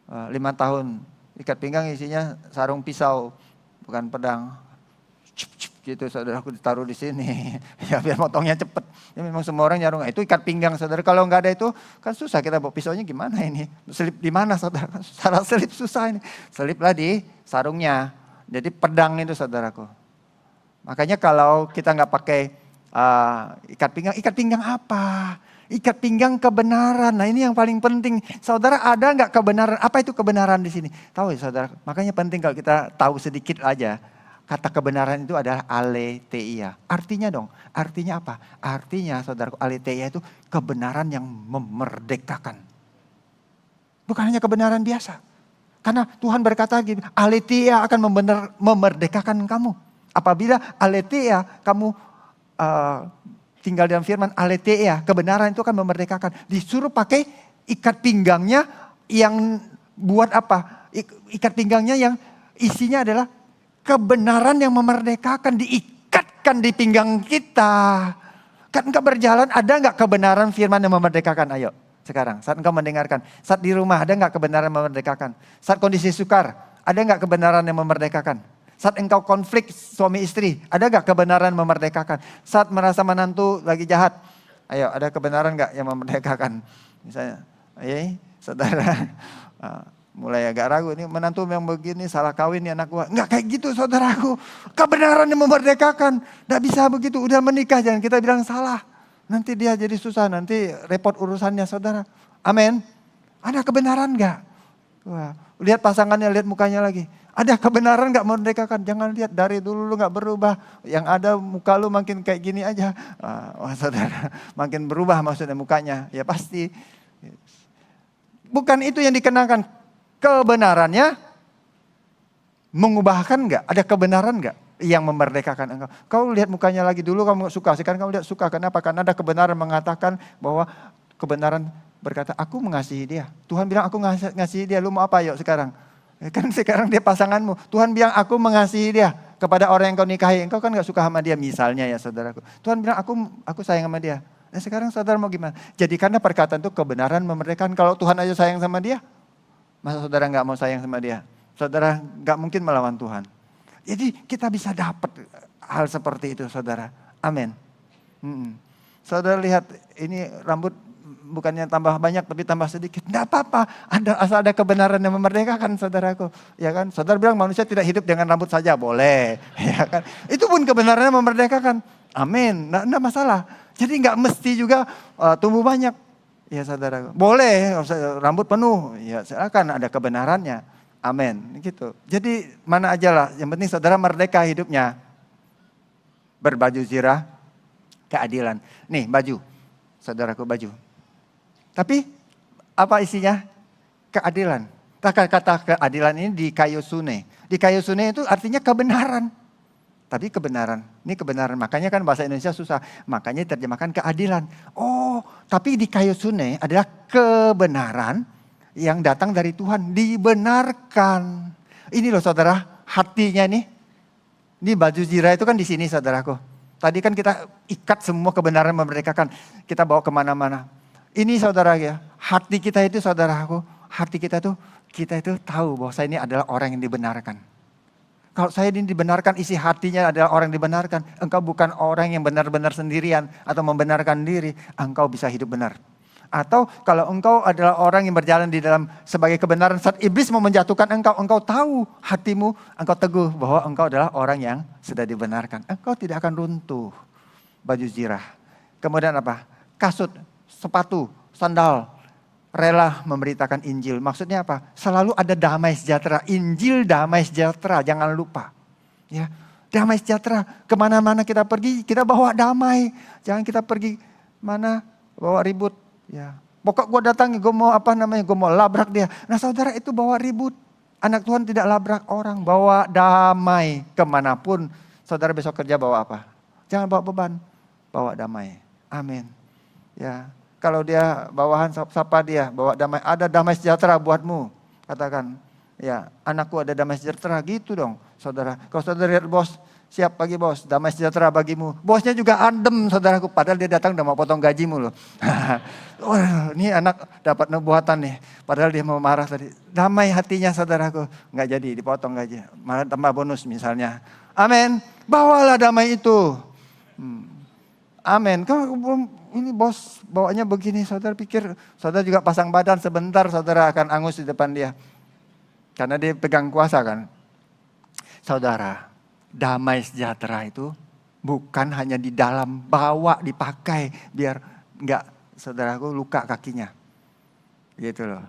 5 tahun. Ikat pinggang isinya sarung pisau, bukan pedang. gitu saudaraku, ditaruh di sini. Ya biar motongnya cepet. Ya memang semua orang nyarung. Itu ikat pinggang saudara. Kalau nggak ada itu kan susah, kita bawa pisaunya gimana ini. Selip di mana saudara? Salah selip susah ini. Seliplah di sarungnya. Jadi pedang itu saudaraku. Makanya kalau kita nggak pakai ikat pinggang apa? Ikat pinggang kebenaran. Nah ini yang paling penting. Saudara, ada nggak kebenaran? Apa itu kebenaran di sini? Tahu ya saudara? Makanya penting kalau kita tahu sedikit aja. Kata kebenaran itu adalah aletheia. Artinya apa? Artinya saudaraku, aletheia itu kebenaran yang memerdekakan. Bukan hanya kebenaran biasa. Karena Tuhan berkata gini, aletheia akan memerdekakan kamu. Apabila aletheia kamu tinggal dalam firman, aletheia, kebenaran itu akan memerdekakan. Disuruh pakai ikat pinggangnya yang buat apa? Ikat pinggangnya yang isinya adalah kebenaran yang memerdekakan, diikatkan di pinggang kita. Kan engkau berjalan, ada nggak kebenaran firman yang memerdekakan? Ayo sekarang, saat engkau mendengarkan. Saat di rumah, ada nggak kebenaran yang memerdekakan? Saat kondisi sukar, ada nggak kebenaran yang memerdekakan? Saat engkau konflik suami istri, ada nggak kebenaran yang memerdekakan? Saat merasa menantu lagi jahat, ayo ada kebenaran nggak yang memerdekakan? Misalnya, saudara, mulai agak ragu, ini menantu yang begini salah kawin nih anak gua. Enggak kayak gitu saudaraku. Kebenaran yang memerdekakan. Enggak bisa begitu, udah menikah jangan kita bilang salah. Nanti dia jadi susah, nanti repot urusannya saudara. Amin. Ada kebenaran enggak? Wah, lihat pasangannya, lihat mukanya lagi. Ada kebenaran enggak memerdekakan? Jangan lihat dari dulu lu enggak berubah. Yang ada muka lu makin kayak gini aja. Wah saudara, makin berubah maksudnya mukanya. Ya pasti. Bukan itu yang dikenakan. Kebenarannya mengubahkan enggak? Ada kebenaran enggak yang memerdekakan engkau? Kau lihat mukanya lagi, dulu kamu suka, sekarang kamu lihat suka. Kenapa? Karena ada kebenaran mengatakan bahwa kebenaran berkata, aku mengasihi dia. Tuhan bilang aku mengasihi dia, lu mau apa yuk sekarang? Kan sekarang dia pasanganmu. Tuhan bilang aku mengasihi dia. Kepada orang yang kau nikahi, engkau kan enggak suka sama dia misalnya ya saudaraku. Tuhan bilang aku sayang sama dia. Nah sekarang saudara mau gimana? Jadi karena perkataan itu kebenaran memerdekakan. Kalau Tuhan aja sayang sama dia, masa saudara nggak mau sayang sama dia? Saudara nggak mungkin melawan Tuhan. Jadi kita bisa dapat hal seperti itu saudara. Amin. Saudara lihat ini rambut bukannya tambah banyak tapi tambah sedikit. Nggak apa-apa. Asal ada kebenaran yang memerdekakan saudaraku. Ya kan? Saudara bilang manusia tidak hidup dengan rambut saja. Boleh. Ya kan? Itu pun kebenaran yang memerdekakan. Amin. Nggak masalah. Jadi nggak mesti juga tumbuh banyak. Ya saudara, boleh rambut penuh, ya silakan ada kebenarannya. Amin, gitu. Jadi mana aja lah, yang penting saudara merdeka hidupnya. Berbaju zirah, keadilan. Nih baju, saudaraku baju. Tapi apa isinya? Keadilan. Kata keadilan ini di kayu sune. Di kayu sune itu artinya kebenaran. Tapi kebenaran, ini kebenaran. Makanya kan bahasa Indonesia susah. Makanya terjemahkan keadilan. Oh, tapi di kayu sune adalah kebenaran yang datang dari Tuhan. Dibenarkan. Ini loh saudara, hatinya nih. Ini baju zirah itu kan di sini saudaraku. Tadi kan kita ikat semua kebenaran memerdekakan. Kita bawa kemana-mana. Ini saudara ya, hati kita itu saudaraku. Hati kita itu tahu bahwa saya ini adalah orang yang dibenarkan. Kalau saya ini dibenarkan, isi hatinya adalah orang yang dibenarkan. Engkau bukan orang yang benar-benar sendirian atau membenarkan diri. Engkau bisa hidup benar. Atau kalau engkau adalah orang yang berjalan di dalam sebagai kebenaran. Saat iblis mau menjatuhkan engkau tahu hatimu. Engkau teguh bahwa engkau adalah orang yang sudah dibenarkan. Engkau tidak akan runtuh. Baju zirah. Kemudian apa? Kasut, sepatu, sandal. Rela memberitakan Injil. Maksudnya apa? Selalu ada damai sejahtera. Injil damai sejahtera. Jangan lupa. Ya, damai sejahtera. Kemana-mana kita pergi, kita bawa damai. Jangan kita pergi mana bawa ribut. Ya, pokok gue datang, gue mau gue mau labrak dia. Nah saudara itu bawa ribut. Anak Tuhan tidak labrak orang. Bawa damai kemanapun. Saudara besok kerja bawa apa? Jangan bawa beban. Bawa damai. Amin. Ya. Kalau dia bawahan sapa dia, bawa damai, ada damai sejahtera buatmu. Katakan, ya anakku ada damai sejahtera gitu dong saudara. Kalau saudara lihat bos, siap pagi bos, damai sejahtera bagimu. Bosnya juga adem saudaraku, padahal dia datang udah mau potong gajimu loh. Wah, ini anak dapat nubuatan nih, padahal dia mau marah tadi. Damai hatinya saudaraku, nggak jadi dipotong gaji, malah tambah bonus misalnya. Amin. Bawalah damai itu. Amin. Kalau ini bos bawanya begini, saudara pikir saudara juga pasang badan sebentar, saudara akan angus di depan dia. Karena dia pegang kuasa kan. Saudara, damai sejahtera itu bukan hanya di dalam, bawa dipakai biar enggak saudaraku luka kakinya. Gitu loh.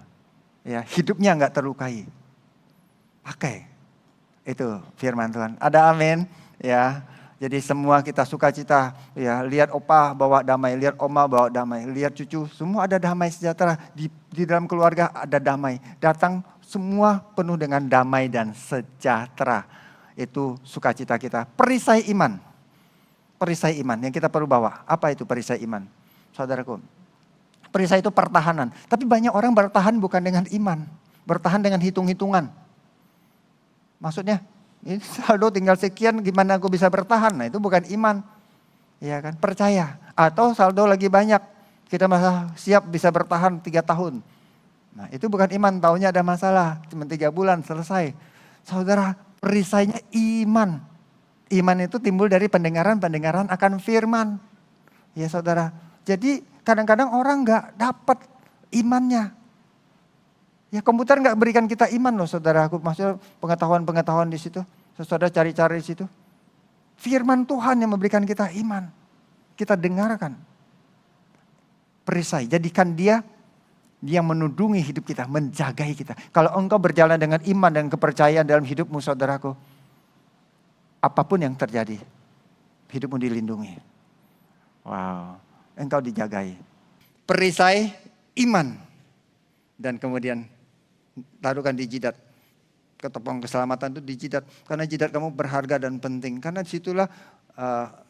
Ya, hidupnya enggak terlukai. Pakai. Itu firman Tuhan. Ada amin, ya. Jadi semua kita sukacita, ya. Lihat opa bawa damai, lihat oma bawa damai, lihat cucu, semua ada damai sejahtera. Di dalam keluarga ada damai. Datang semua penuh dengan damai dan sejahtera. Itu sukacita kita. Perisai iman. Perisai iman yang kita perlu bawa. Apa itu perisai iman? Saudaraku, perisai itu pertahanan. Tapi banyak orang bertahan bukan dengan iman. Bertahan dengan hitung-hitungan. Maksudnya, ini saldo tinggal sekian gimana aku bisa bertahan? Nah itu bukan iman. Ya kan, percaya. Atau saldo lagi banyak, kita masih siap bisa bertahan 3 tahun. Nah itu bukan iman, taunya ada masalah. Cuma 3 bulan selesai. Saudara, perisainya iman. Iman itu timbul dari pendengaran akan firman. Ya saudara, jadi kadang-kadang orang gak dapat imannya. Ya komputer nggak berikan kita iman loh saudara. Aku maksudnya pengetahuan di situ. Saudara cari-cari di situ. Firman Tuhan yang memberikan kita iman. Kita dengarkan. Perisai. Jadikan dia yang menundungi hidup kita. Menjagai kita. Kalau engkau berjalan dengan iman dan kepercayaan dalam hidupmu saudaraku. Apapun yang terjadi. Hidupmu dilindungi. Wow. Engkau dijagai. Perisai iman. Dan kemudian taruhkan di jidat. Ketopong keselamatan itu di jidat. Karena jidat kamu berharga dan penting. Karena disitulah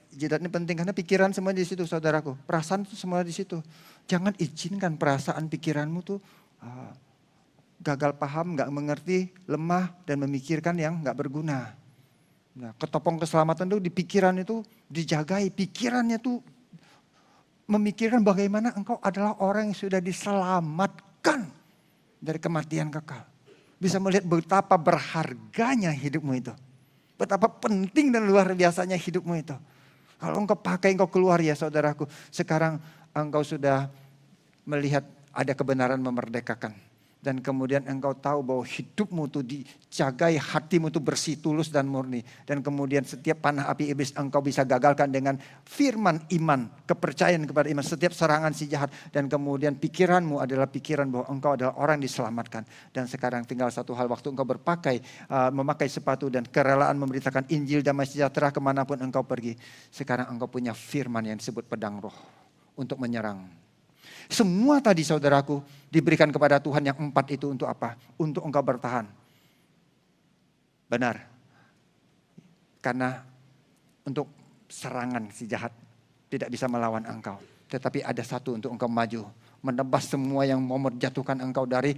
jidat ini penting. Karena pikiran semua di situ saudaraku. Perasaan itu semua di situ. Jangan izinkan perasaan pikiranmu tuh gagal paham, gak mengerti, lemah. Dan memikirkan yang gak berguna. Nah, ketopong keselamatan itu di pikiran itu dijagai. Pikirannya tuh memikirkan bagaimana engkau adalah orang yang sudah diselamatkan dari kematian kekal. Bisa melihat betapa berharganya hidupmu itu. Betapa penting dan luar biasanya hidupmu itu. Kalau engkau pakai, engkau keluar ya saudaraku. Sekarang engkau sudah melihat ada kebenaran memerdekakan. Dan kemudian engkau tahu bahwa hidupmu itu dijagai, hatimu itu bersih, tulus dan murni. Dan kemudian setiap panah api iblis engkau bisa gagalkan dengan firman iman, kepercayaan kepada iman. Setiap serangan si jahat. Dan kemudian pikiranmu adalah pikiran bahwa engkau adalah orang diselamatkan. Dan sekarang tinggal satu hal, waktu engkau memakai sepatu dan kerelaan memberitakan Injil damai sejahtera kemanapun engkau pergi. Sekarang engkau punya firman yang disebut pedang roh untuk menyerang. Semua tadi saudaraku diberikan kepada Tuhan yang 4 itu untuk apa? Untuk engkau bertahan. Benar. Karena untuk serangan si jahat tidak bisa melawan engkau. Tetapi ada satu untuk engkau maju. Menebas semua yang mau menjatuhkan engkau dari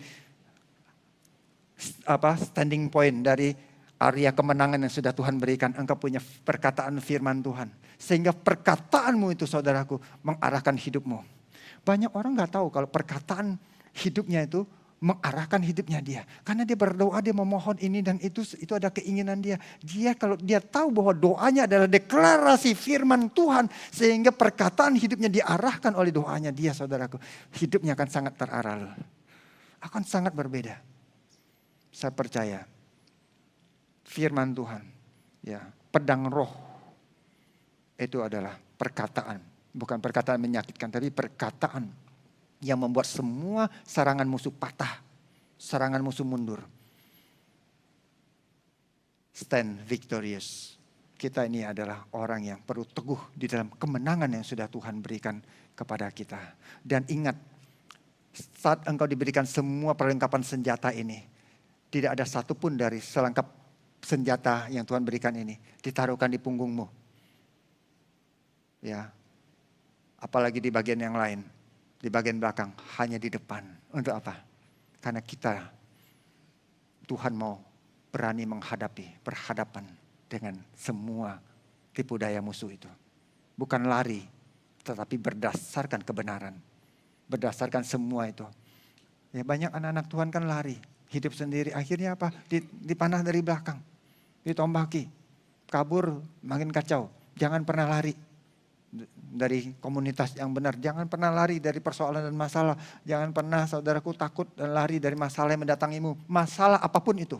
standing point, dari area kemenangan yang sudah Tuhan berikan. Engkau punya perkataan firman Tuhan. Sehingga perkataanmu itu saudaraku mengarahkan hidupmu. Banyak orang gak tahu kalau perkataan hidupnya itu mengarahkan hidupnya dia. Karena dia berdoa, dia memohon ini dan itu ada keinginan dia. Dia kalau dia tahu bahwa doanya adalah deklarasi firman Tuhan. Sehingga perkataan hidupnya diarahkan oleh doanya dia saudaraku. Hidupnya akan sangat terarah. Akan sangat berbeda. Saya percaya. Firman Tuhan. Ya, pedang roh. Itu adalah perkataan. Bukan perkataan menyakitkan, tapi perkataan yang membuat semua serangan musuh patah. Serangan musuh mundur. Stand victorious. Kita ini adalah orang yang perlu teguh di dalam kemenangan yang sudah Tuhan berikan kepada kita. Dan ingat, saat engkau diberikan semua perlengkapan senjata ini, tidak ada satupun dari selengkap senjata yang Tuhan berikan ini ditaruhkan di punggungmu. Ya. Apalagi di bagian yang lain. Di bagian belakang. Hanya di depan. Untuk apa? Karena kita. Tuhan mau berani berhadapan dengan semua tipu daya musuh itu. Bukan lari. Tetapi berdasarkan kebenaran. Berdasarkan semua itu. Ya banyak anak-anak Tuhan kan lari. Hidup sendiri. Akhirnya apa? Dipanah dari belakang. Ditombaki. kabur makin kacau. Jangan pernah lari dari komunitas yang benar. Jangan pernah lari dari persoalan dan masalah. Jangan pernah saudaraku takut dan lari dari masalah yang mendatangimu. Masalah apapun itu.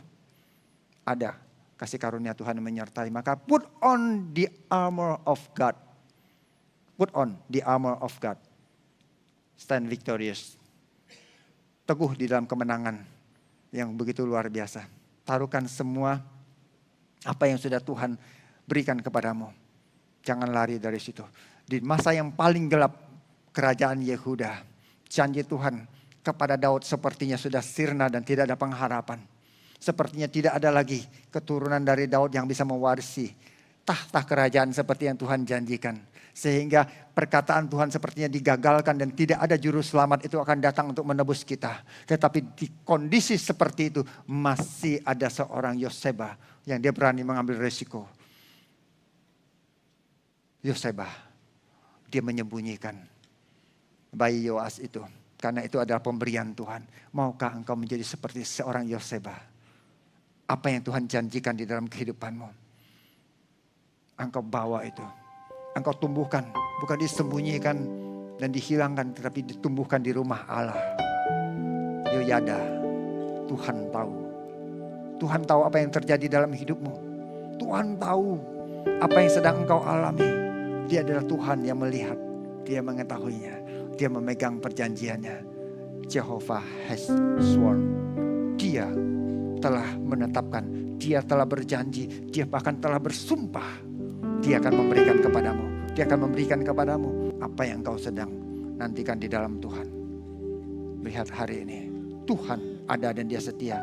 Ada kasih karunia Tuhan yang menyertai. Maka put on the armor of God. Put on the armor of God. Stand victorious. Teguh di dalam kemenangan yang begitu luar biasa. Taruhkan semua apa yang sudah Tuhan berikan kepadamu. Jangan lari dari situ. Di masa yang paling gelap kerajaan Yehuda, janji Tuhan kepada Daud sepertinya sudah sirna dan tidak ada pengharapan. Sepertinya tidak ada lagi keturunan dari Daud yang bisa mewarisi tahta kerajaan seperti yang Tuhan janjikan. Sehingga perkataan Tuhan sepertinya digagalkan dan tidak ada juru selamat itu akan datang untuk menebus kita. Tetapi di kondisi seperti itu masih ada seorang Yoseba yang dia berani mengambil resiko. Yoseba, dia menyembunyikan bayi Yoas itu. Karena itu adalah pemberian Tuhan. Maukah engkau menjadi seperti seorang Yoseba? Apa yang Tuhan janjikan di dalam kehidupanmu, engkau bawa itu. Engkau tumbuhkan, bukan disembunyikan dan dihilangkan, tetapi ditumbuhkan di rumah Allah. Yoyada, Tuhan tahu. Tuhan tahu apa yang terjadi dalam hidupmu. Tuhan tahu apa yang sedang engkau alami. Dia adalah Tuhan yang melihat, dia mengetahuinya, dia memegang perjanjiannya. Jehovah has sworn. Dia telah menetapkan, dia telah berjanji, dia bahkan telah bersumpah. Dia akan memberikan kepadamu. Dia akan memberikan kepadamu apa yang kau sedang nantikan di dalam Tuhan. Lihat hari ini, Tuhan ada dan dia setia.